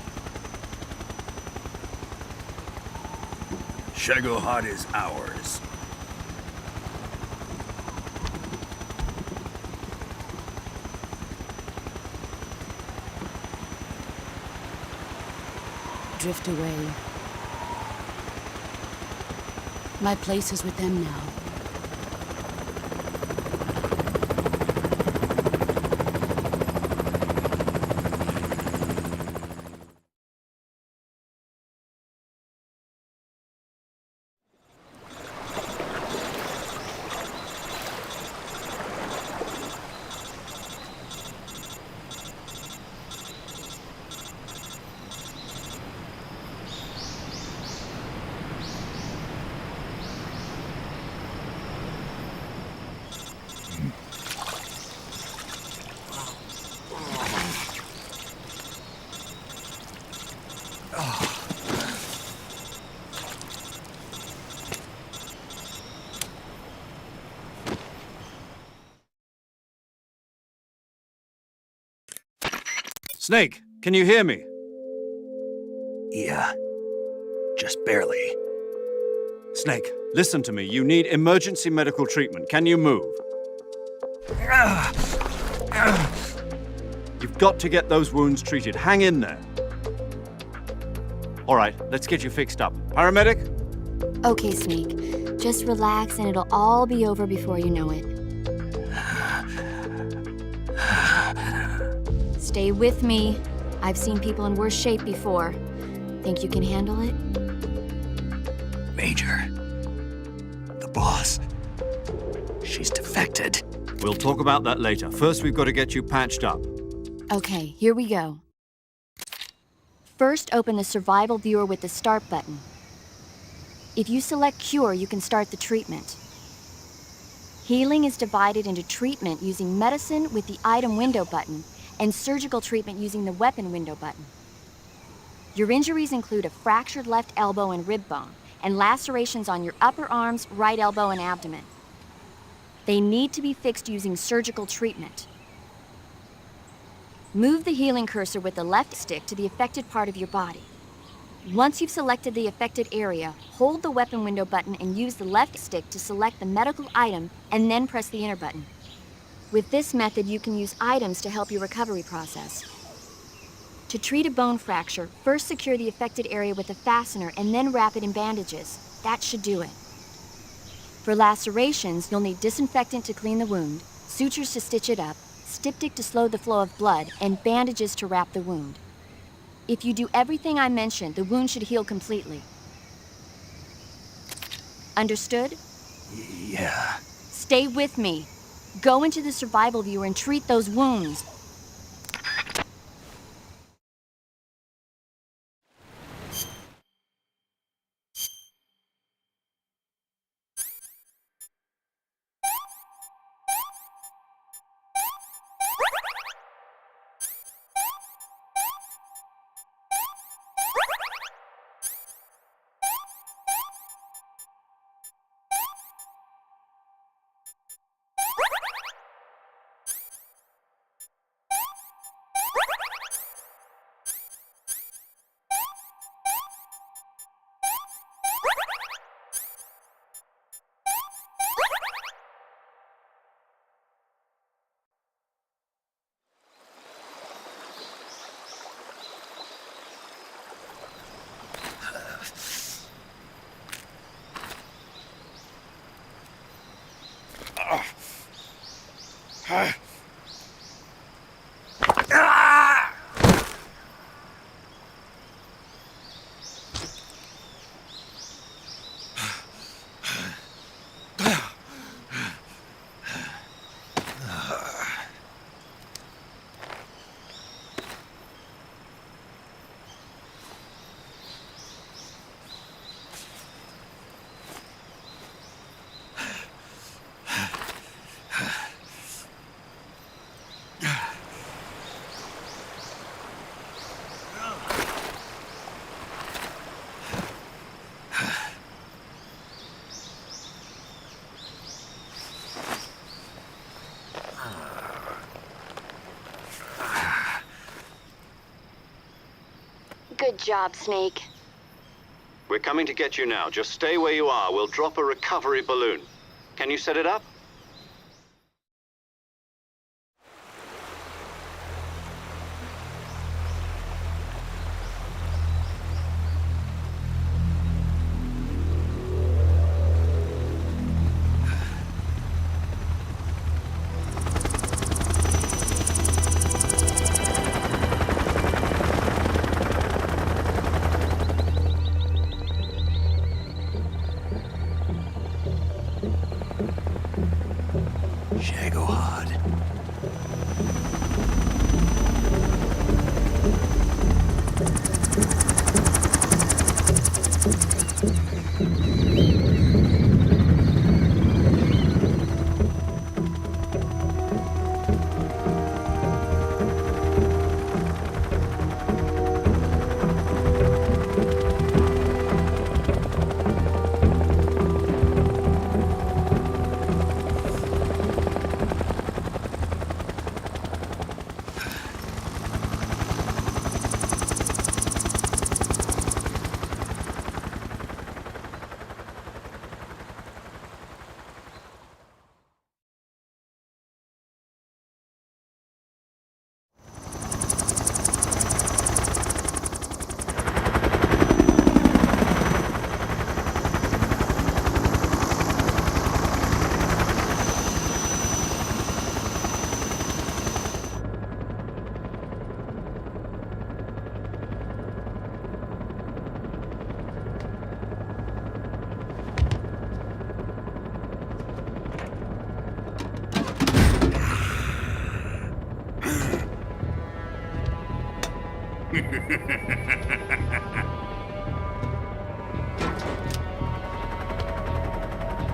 Shagohod is ours. Drift away. My place is with them now. Snake, can you hear me? Yeah. Just barely. Snake, listen to me. You need emergency medical treatment. Can you move? You've got to get those wounds treated. Hang in there. All right, let's get you fixed up. Paramedic? Okay, Snake. Just relax and it'll all be over before you know it. Stay with me. I've seen people in worse shape before. Think you can handle it? Major. The boss. She's defected. We'll talk about that later. First, we've got to get you patched up. Okay, here we go. First, open the survival viewer with the start button. If you select cure, you can start the treatment. Healing is divided into treatment using medicine with the item window button and surgical treatment using the weapon window button. Your injuries include a fractured left elbow and rib bone and lacerations on your upper arms, right elbow, and abdomen. They need to be fixed using surgical treatment. Move the healing cursor with the left stick to the affected part of your body. Once you've selected the affected area, hold the weapon window button and use the left stick to select the medical item and then press the enter button. With this method, you can use items to help your recovery process. To treat a bone fracture, first secure the affected area with a fastener and then wrap it in bandages. That should do it. For lacerations, you'll need disinfectant to clean the wound, sutures to stitch it up, styptic to slow the flow of blood, and bandages to wrap the wound. If you do everything I mentioned, the wound should heal completely. Understood? Yeah. Stay with me. Go into the survival viewer and treat those wounds. Good job, Snake. We're coming to get you now. Just stay where you are. We'll drop a recovery balloon. Can you set it up?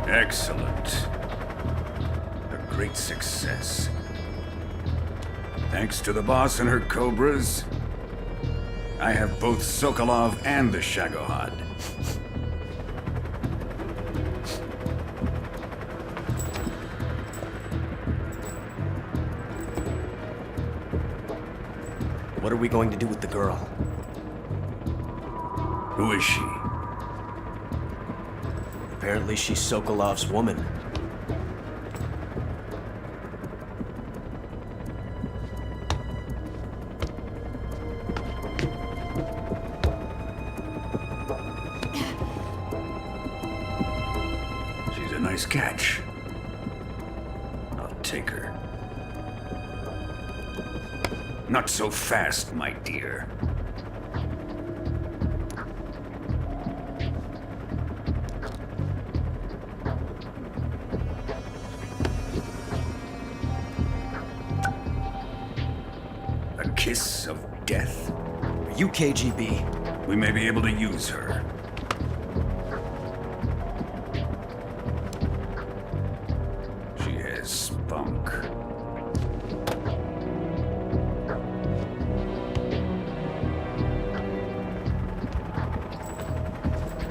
Excellent. A great success. Thanks to the boss and her cobras, I have both Sokolov and the Shagohod. What are we going to do with the girl? Who is she? Apparently she's Sokolov's woman. She's a nice catch. I'll take her. Not so fast, my dear. A kiss of death? Are you KGB? We may be able to use her. She has spunk.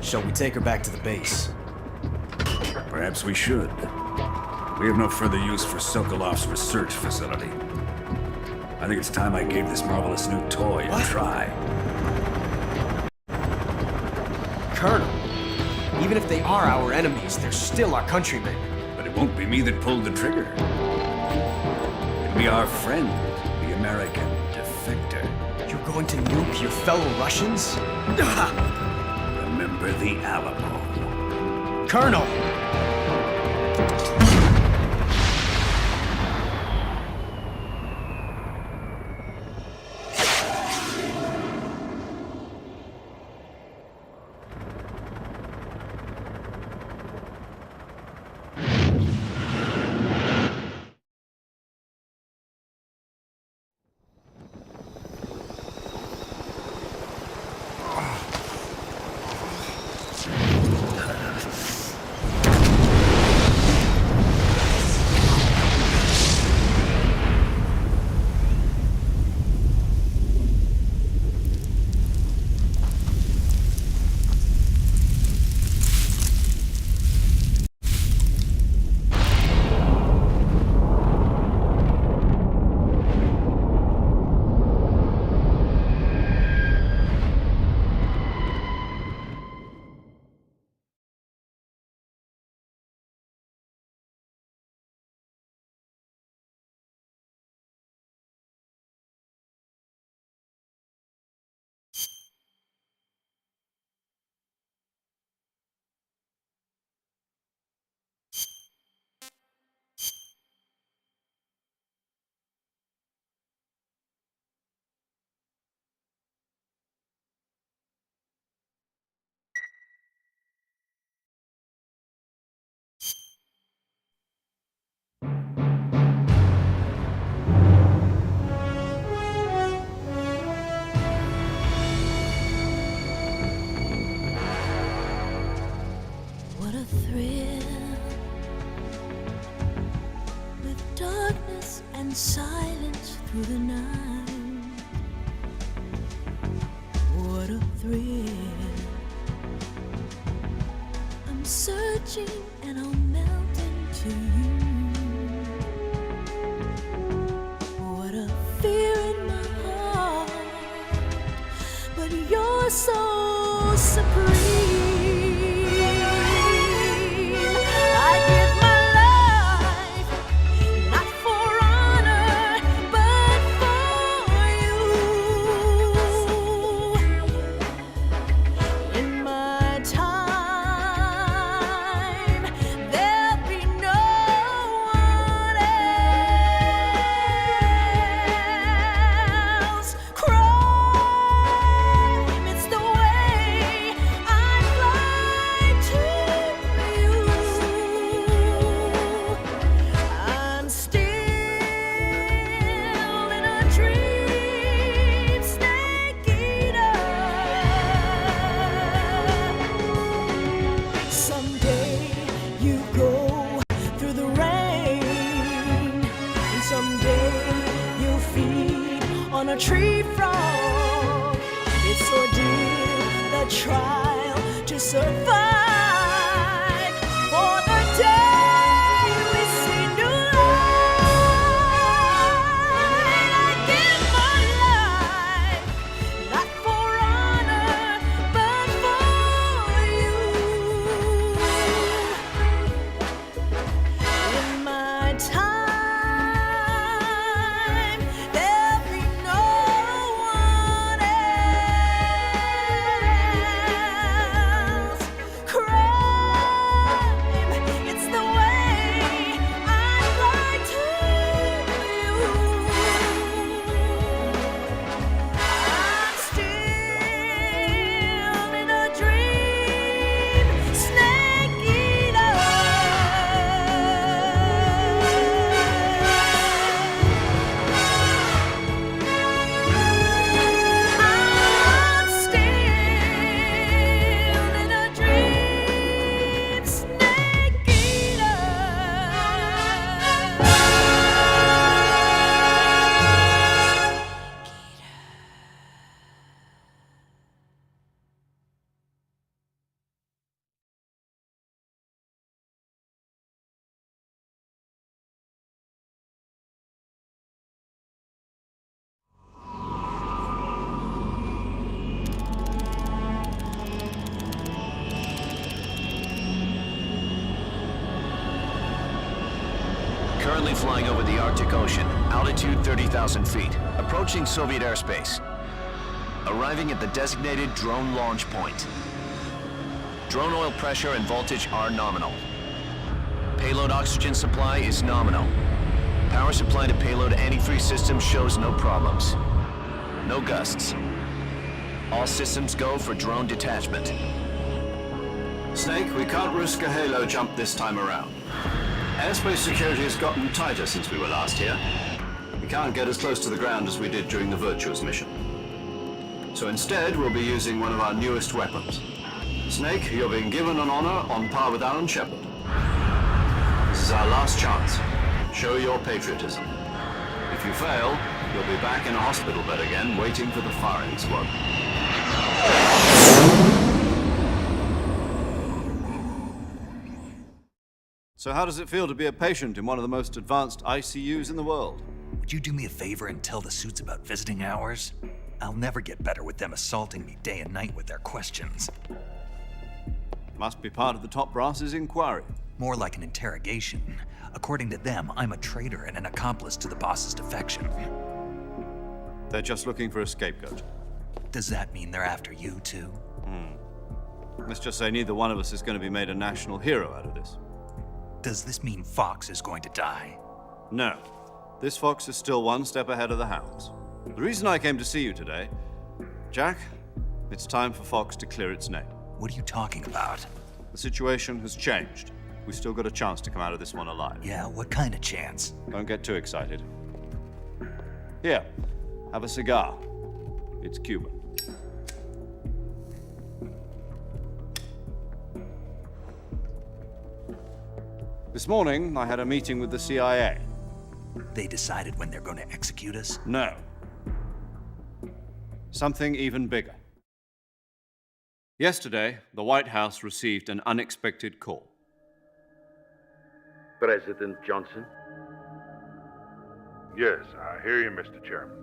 Shall we take her back to the base? Perhaps we should. We have no further use for Sokolov's research facility. I think it's time I gave this marvelous new toy a try. Colonel, even if they are our enemies, they're still our countrymen. But it won't be me that pulled the trigger. It'll be our friend, the American defector. You're going to nuke your fellow Russians? Remember the Alamo. Colonel! What a thrill, with darkness and silence through the night. What a thrill, I'm searching and I'll melt into you. What a fear in my heart, but you're so supreme. It's the way I Currently flying over the Arctic Ocean, altitude 30,000 feet, approaching Soviet airspace. Arriving at the designated drone launch point. Drone oil pressure and voltage are nominal. Payload oxygen supply is nominal. Power supply to payload antifreeze system shows no problems. No gusts. All systems go for drone detachment. Snake, we can't risk a halo jump this time around. Airspace security has gotten tighter since we were last here. We can't get as close to the ground as we did during the Virtuous mission. So instead, we'll be using one of our newest weapons. Snake, you're being given an honor on par with Alan Shepard. This is our last chance. Show your patriotism. If you fail, you'll be back in a hospital bed again, waiting for the firing squad. So how does it feel to be a patient in one of the most advanced ICUs in the world? Would you do me a favor and tell the suits about visiting hours? I'll never get better with them assaulting me day and night with their questions. Must be part of the top brass's inquiry. More like an interrogation. According to them, I'm a traitor and an accomplice to the boss's defection. They're just looking for a scapegoat. Does that mean they're after you, too? Let's just say neither one of us is going to be made a national hero out of this. Does this mean Fox is going to die? No. This fox is still one step ahead of the hounds. The reason I came to see you today, Jack, it's time for Fox to clear its name. What are you talking about? The situation has changed. We've still got a chance to come out of this one alive. Yeah, what kind of chance? Don't get too excited. Here, have a cigar. It's Cuban. This morning, I had a meeting with the CIA. They decided when they're going to execute us? No. Something even bigger. Yesterday, the White House received an unexpected call. President Johnson? Yes, I hear you, Mr. Chairman.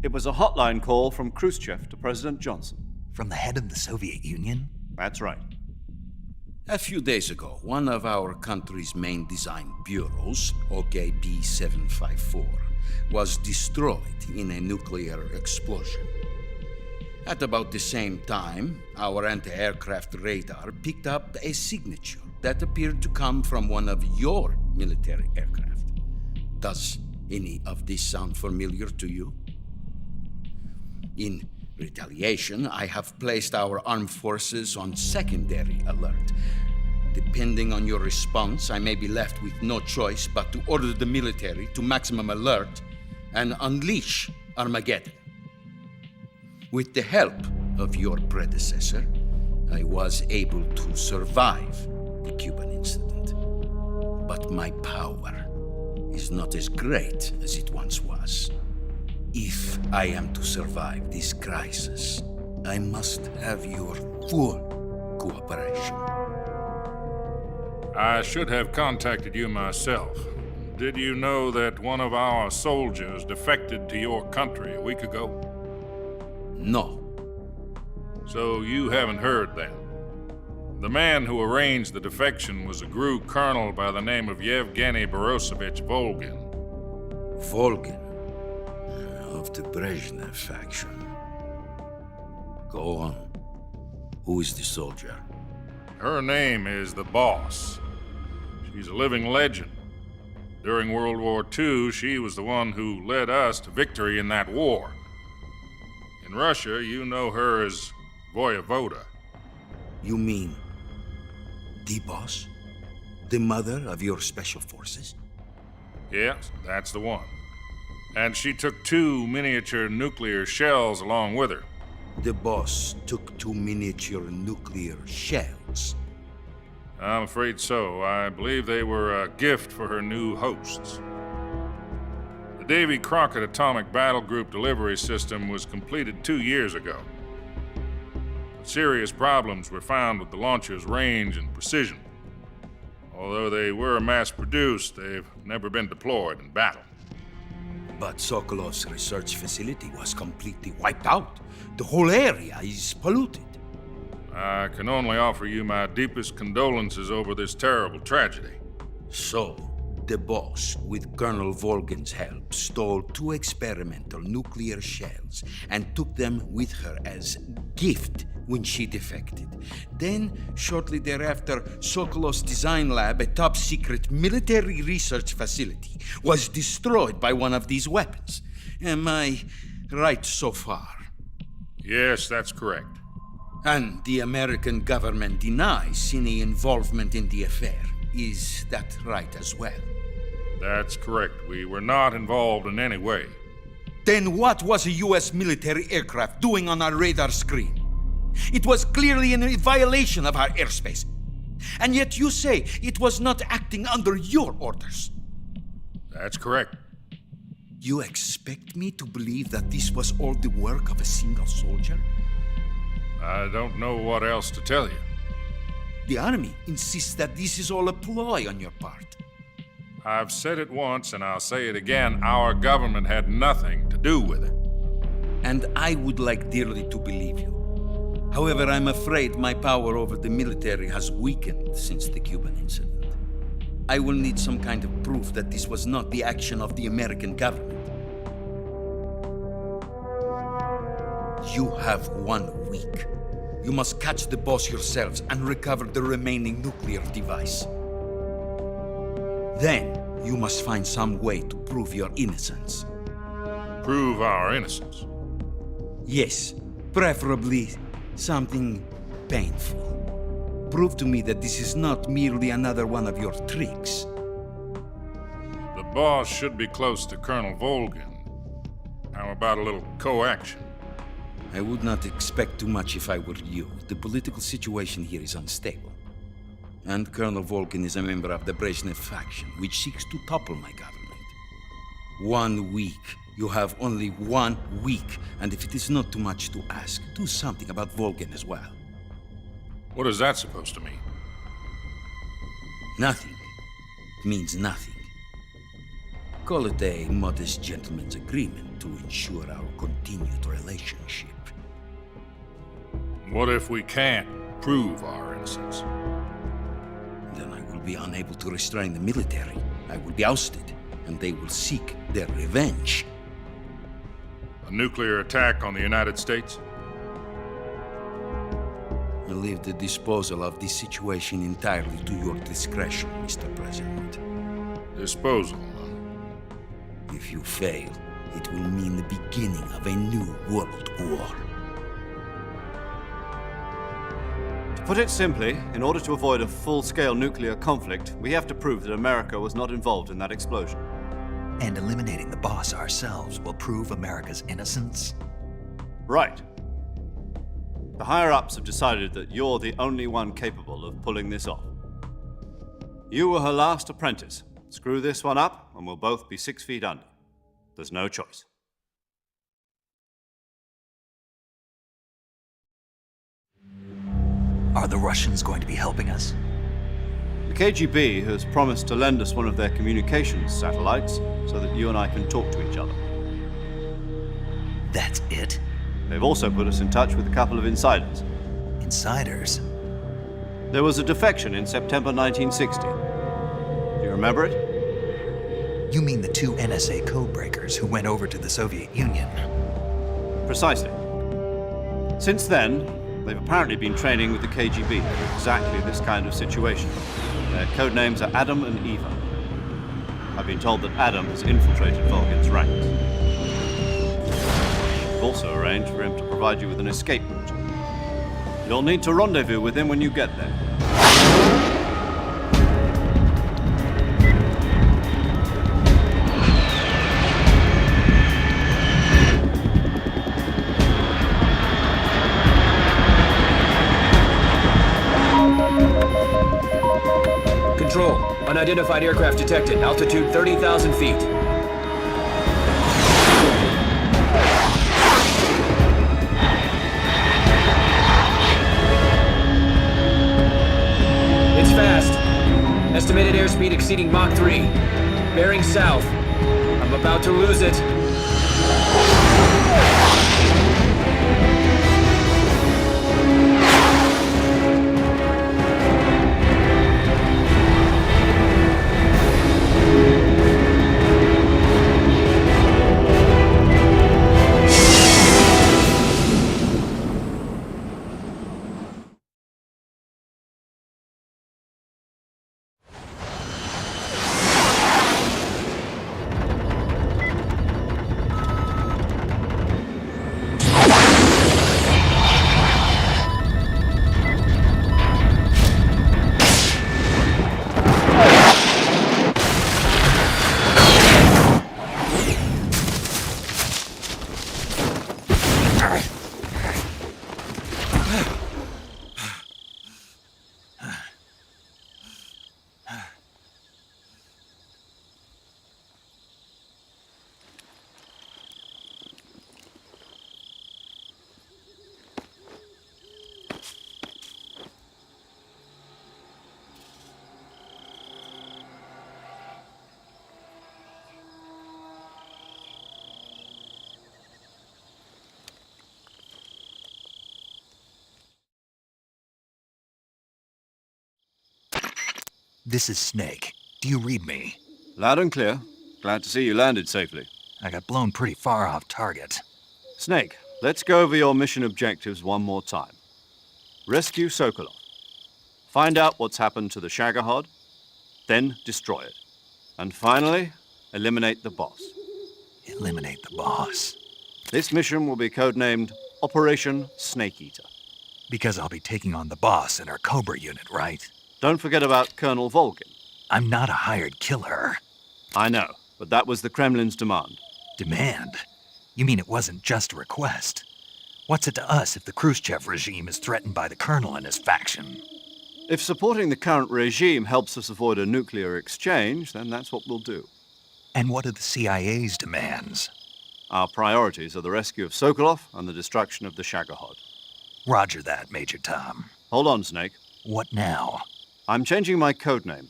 It was a hotline call from Khrushchev to President Johnson. From the head of the Soviet Union? That's right. A few days ago, one of our country's main design bureaus, OKB 754, was destroyed in a nuclear explosion. At about the same time, our anti-aircraft radar picked up a signature that appeared to come from one of your military aircraft. Does any of this sound familiar to you? In retaliation, I have placed our armed forces on secondary alert. Depending on your response, I may be left with no choice but to order the military to maximum alert and unleash Armageddon. With the help of your predecessor, I was able to survive the Cuban incident. But my power is not as great as it once was. If I am to survive this crisis, I must have your full cooperation. I should have contacted you myself. Did you know that one of our soldiers defected to your country a week ago? No. So you haven't heard then. The man who arranged the defection was a GRU colonel by the name of Yevgeny Borosovich Volgin. Volgin? Of the Brezhnev faction. Go on. Who is the soldier? Her name is the Boss. She's a living legend. During World War II, she was the one who led us to victory in that war. In Russia, you know her as Voyevoda. You mean the Boss? The mother of your special forces? Yes, that's the one. And she took 2 miniature nuclear shells along with her. The Boss took 2 miniature nuclear shells? I'm afraid so. I believe they were a gift for her new hosts. The Davy Crockett Atomic Battle Group delivery system was completed 2 years ago. But serious problems were found with the launcher's range and precision. Although they were mass-produced, they've never been deployed in battle. But Sokolov's research facility was completely wiped out. The whole area is polluted. I can only offer you my deepest condolences over this terrible tragedy. So, the boss, with Colonel Volgin's help, stole 2 experimental nuclear shells and took them with her as gift when she defected. Then, shortly thereafter, Sokolov's design lab, a top-secret military research facility, was destroyed by one of these weapons. Am I right so far? Yes, that's correct. And the American government denies any involvement in the affair. Is that right as well? That's correct. We were not involved in any way. Then what was a U.S. military aircraft doing on our radar screen? It was clearly in violation of our airspace. And yet you say it was not acting under your orders. That's correct. You expect me to believe that this was all the work of a single soldier? I don't know what else to tell you. The army insists that this is all a ploy on your part. I've said it once and I'll say it again. Our government had nothing to do with it. And I would like dearly to believe you. However, I'm afraid my power over the military has weakened since the Cuban incident. I will need some kind of proof that this was not the action of the American government. You have 1 week. You must catch the boss yourselves and recover the remaining nuclear device. Then, you must find some way to prove your innocence. Prove our innocence? Yes, preferably something painful. Prove to me that this is not merely another one of your tricks. The boss should be close to Colonel Volgin. How about a little coaction? I would not expect too much if I were you. The political situation here is unstable. And Colonel Volgin is a member of the Brezhnev faction, which seeks to topple my government. 1 week. You have only 1 week, and if it is not too much to ask, do something about Volgin as well. What is that supposed to mean? Nothing. It means nothing. Call it a modest gentleman's agreement to ensure our continued relationship. What if we can't prove our innocence? Then I will be unable to restrain the military. I will be ousted, and they will seek their revenge. A nuclear attack on the United States? I leave the disposal of this situation entirely to your discretion, Mr. President. Disposal? If you fail, it will mean the beginning of a new world war. To put it simply, in order to avoid a full-scale nuclear conflict, we have to prove that America was not involved in that explosion. And eliminating the boss ourselves will prove America's innocence? Right. The higher-ups have decided that you're the only one capable of pulling this off. You were her last apprentice. Screw this one up, and we'll both be 6 feet under. There's no choice. Are the Russians going to be helping us? The KGB has promised to lend us one of their communications satellites so that you and I can talk to each other. That's it? They've also put us in touch with a couple of insiders. Insiders? There was a defection in September 1960. Do you remember it? You mean the 2 NSA codebreakers who went over to the Soviet Union? Precisely. Since then, they've apparently been training with the KGB for exactly this kind of situation. Their code names are Adam and Eva. I've been told that Adam has infiltrated Volgin's ranks. We've also arranged for him to provide you with an escape route. You'll need to rendezvous with him when you get there. Control. Unidentified aircraft detected. Altitude 30,000 feet. It's fast. Estimated airspeed exceeding Mach 3. Bearing south. I'm about to lose it. This is Snake. Do you read me? Loud and clear. Glad to see you landed safely. I got blown pretty far off target. Snake, let's go over your mission objectives one more time. Rescue Sokolov. Find out what's happened to the Shagohod, then destroy it. And finally, eliminate the boss. Eliminate the boss? This mission will be codenamed Operation Snake Eater. Because I'll be taking on the boss in our Cobra unit, right? Don't forget about Colonel Volgin. I'm not a hired killer. I know, but that was the Kremlin's demand. Demand? You mean it wasn't just a request? What's it to us if the Khrushchev regime is threatened by the Colonel and his faction? If supporting the current regime helps us avoid a nuclear exchange, then that's what we'll do. And what are the CIA's demands? Our priorities are the rescue of Sokolov and the destruction of the Shagohod. Roger that, Major Tom. Hold on, Snake. What now? I'm changing my codename.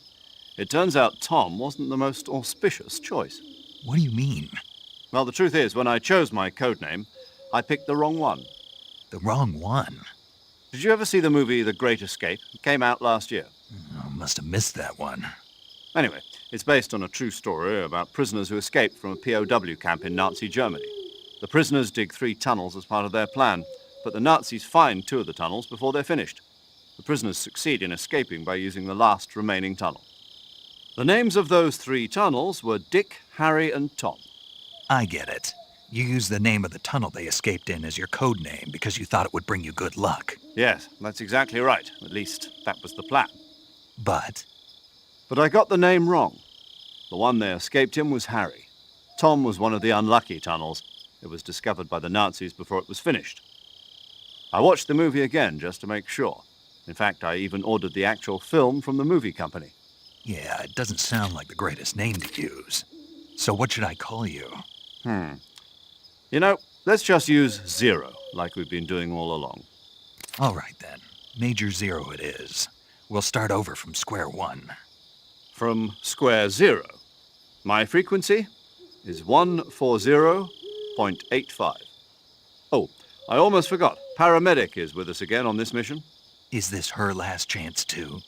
It turns out Tom wasn't the most auspicious choice. What do you mean? Well, the truth is, when I chose my codename, I picked the wrong one. The wrong one? Did you ever see the movie The Great Escape? It came out last year. Oh, must have missed that one. Anyway, it's based on a true story about prisoners who escaped from a POW camp in Nazi Germany. The prisoners dig 3 tunnels as part of their plan, but the Nazis find 2 of the tunnels before they're finished. The prisoners succeed in escaping by using the last remaining tunnel. The names of those 3 tunnels were Dick, Harry, and Tom. I get it. You used the name of the tunnel they escaped in as your code name because you thought it would bring you good luck. Yes, that's exactly right. At least, that was the plan. But I got the name wrong. The one they escaped in was Harry. Tom was one of the unlucky tunnels. It was discovered by the Nazis before it was finished. I watched the movie again just to make sure. In fact, I even ordered the actual film from the movie company. yeah, it doesn't sound like the greatest name to use. So what should I call you? You know, let's just use Zero, like we've been doing all along. All right, then. Major Zero it is. We'll start over from square one. From square 0. My frequency is 140.85. Oh, I almost forgot. Paramedic is with us again on this mission. Is this her last chance, too?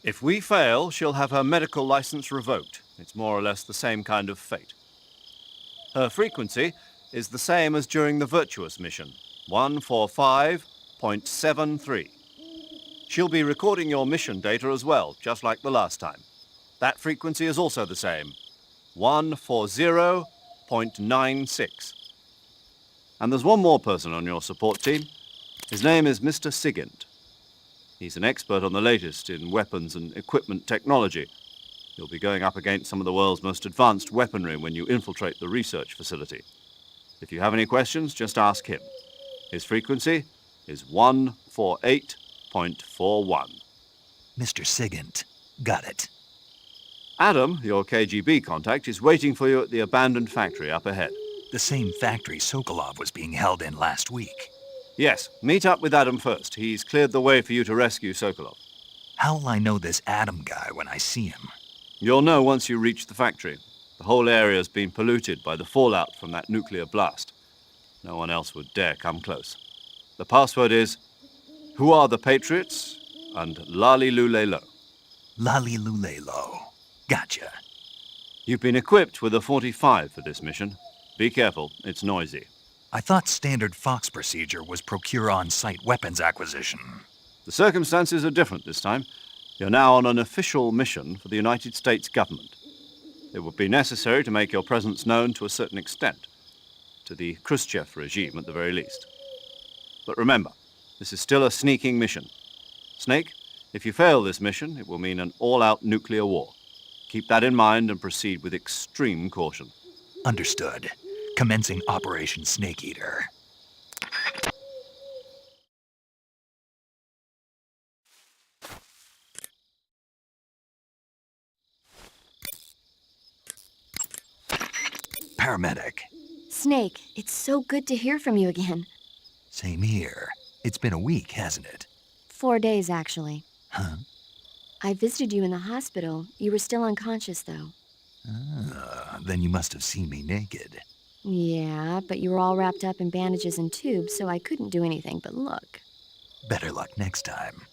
If we fail, she'll have her medical license revoked. It's more or less the same kind of fate. Her frequency is the same as during the Virtuous mission, 145.73. She'll be recording your mission data as well, just like the last time. That frequency is also the same, 140.96. And there's one more person on your support team. His name is Mr. Sigint. He's an expert on the latest in weapons and equipment technology. You'll be going up against some of the world's most advanced weaponry when you infiltrate the research facility. If you have any questions, just ask him. His frequency is 148.41. Mr. Sigint. Got it. Adam, your KGB contact, is waiting for you at the abandoned factory up ahead. The same factory Sokolov was being held in last week. Yes, meet up with Adam first. He's cleared the way for you to rescue Sokolov. How'll I know this Adam guy when I see him? You'll know once you reach the factory. The whole area's been polluted by the fallout from that nuclear blast. No one else would dare come close. The password is, "Who are the Patriots?" and "Lali Lulelo." Lali Lulelo. Gotcha. You've been equipped with a 45 for this mission. Be careful, it's noisy. I thought standard Fox procedure was procure on-site weapons acquisition. The circumstances are different this time. You're now on an official mission for the United States government. It would be necessary to make your presence known to a certain extent, to the Khrushchev regime at the very least. But remember, this is still a sneaking mission. Snake, if you fail this mission, it will mean an all-out nuclear war. Keep that in mind and proceed with extreme caution. Understood. Commencing Operation Snake Eater. Paramedic. Snake, it's so good to hear from you again. Same here. It's been a week, hasn't it? 4 days, actually. Huh? I visited you in the hospital. You were still unconscious, though. Then you must have seen me naked. Yeah, but you were all wrapped up in bandages and tubes, so I couldn't do anything but look. Better luck next time.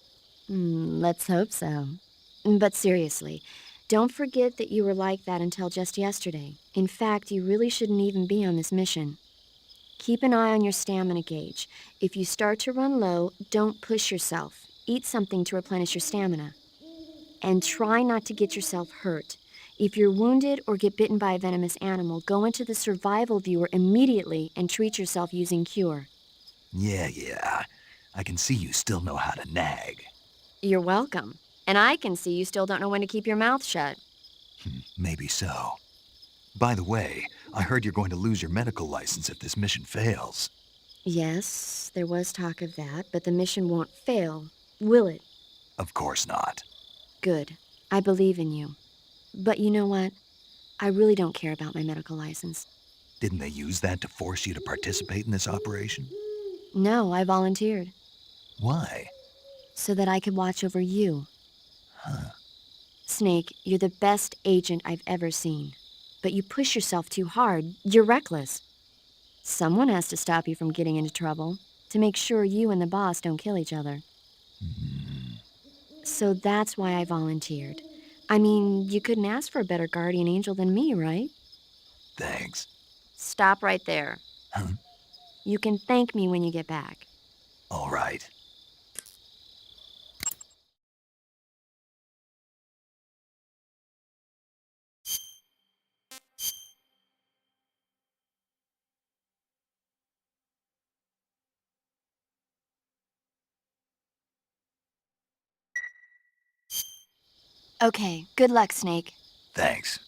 Let's hope so. But seriously, don't forget that you were like that until just yesterday. In fact, you really shouldn't even be on this mission. Keep an eye on your stamina gauge. If you start to run low, don't push yourself. Eat something to replenish your stamina. And try not to get yourself hurt. If you're wounded or get bitten by a venomous animal, go into the survival viewer immediately and treat yourself using Cure. Yeah. I can see you still know how to nag. You're welcome. And I can see you still don't know when to keep your mouth shut. Maybe so. By the way, I heard you're going to lose your medical license if this mission fails. Yes, there was talk of that, but the mission won't fail, will it? Of course not. Good. I believe in you. But you know what? I really don't care about my medical license. Didn't they use that to force you to participate in this operation? No, I volunteered. Why? So that I could watch over you. Huh. Snake, you're the best agent I've ever seen. But you push yourself too hard. You're reckless. Someone has to stop you from getting into trouble, to make sure you and the boss don't kill each other. So that's why I volunteered. I mean, you couldn't ask for a better guardian angel than me, right? Thanks. Stop right there. Huh? You can thank me when you get back. All right. Okay, good luck, Snake. Thanks.